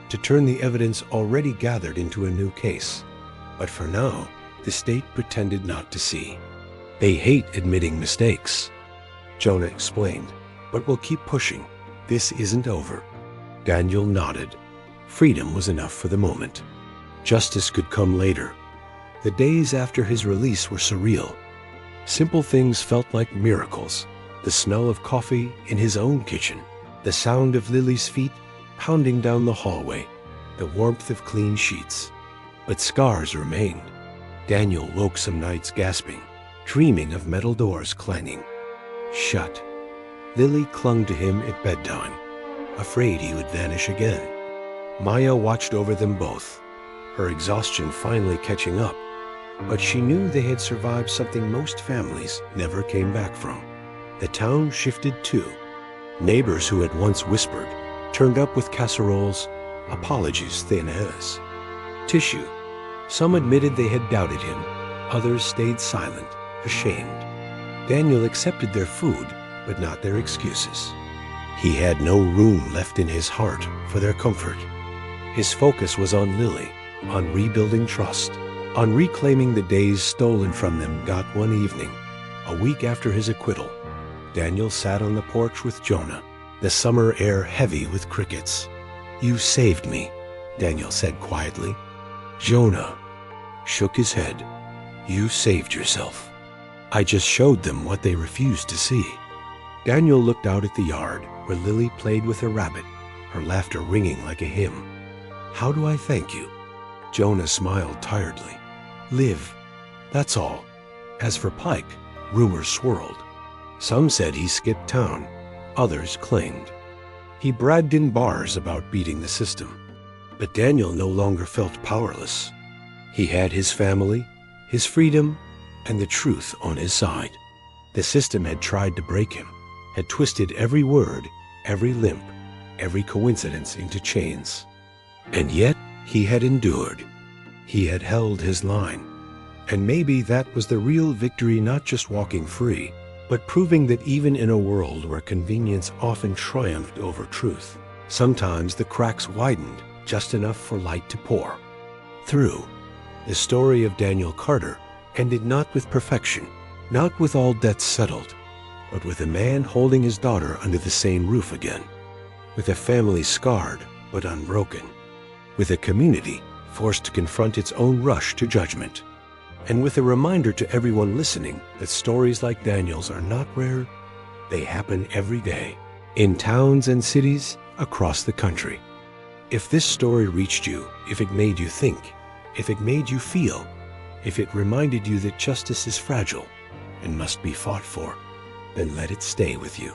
to turn the evidence already gathered into a new case. But for now, the state pretended not to see. "They hate admitting mistakes," Jonah explained, "but we'll keep pushing. This isn't over." Daniel nodded. Freedom was enough for the moment. Justice could come later. The days after his release were surreal. Simple things felt like miracles. The smell of coffee in his own kitchen, the sound of Lily's feet pounding down the hallway, the warmth of clean sheets. But scars remained. Daniel woke some nights gasping, dreaming of metal doors clanging. Shut. Lily clung to him at bedtime, afraid he would vanish again. Maya watched over them both, her exhaustion finally catching up, but she knew they had survived something most families never came back from. The town shifted too. Neighbors who had once whispered turned up with casseroles, apologies thin as tissue. Some admitted they had doubted him, others stayed silent, ashamed. Daniel accepted their food, but not their excuses. He had no room left in his heart for their comfort. His focus was on Lily, on rebuilding trust, on reclaiming the days stolen from them. Got one evening, a week after his acquittal, Daniel sat on the porch with Jonah, the summer air heavy with crickets. "You saved me," Daniel said quietly. Jonah shook his head. "You saved yourself. I just showed them what they refused to see." Daniel looked out at the yard where Lily played with a rabbit, her laughter ringing like a hymn. "How do I thank you?" Jonah smiled tiredly. "Live. That's all." As for Pike, rumors swirled. Some said he skipped town. Others claimed he bragged in bars about beating the system. But Daniel no longer felt powerless. He had his family, his freedom, and the truth on his side. The system had tried to break him, had twisted every word, every limp, every coincidence into chains. And yet he had endured. He had held his line. And maybe that was the real victory, not just walking free, but proving that even in a world where convenience often triumphed over truth, sometimes the cracks widened just enough for light to pour through. The story of Daniel Carter ended not with perfection, not with all debts settled, but with a man holding his daughter under the same roof again. with a family scarred but unbroken, with a community forced to confront its own rush to judgment, and with a reminder to everyone listening that stories like Daniel's are not rare, they happen every day, in towns and cities across the country. If this story reached you, if it made you think, if it made you feel, if it reminded you that justice is fragile and must be fought for, then let it stay with you.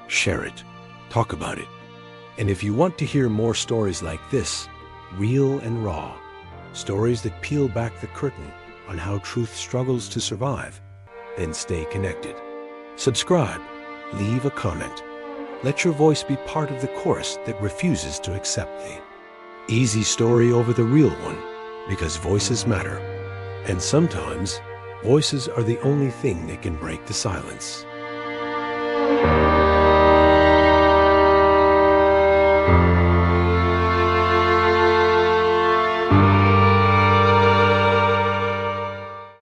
Share it. Talk about it. And if you want to hear more stories like this, real and raw, stories that peel back the curtain on how truth struggles to survive, then stay connected. Subscribe. Leave a comment. Let your voice be part of the chorus that refuses to accept the easy story over the real one, because voices matter. And sometimes, voices are the only thing that can break the silence.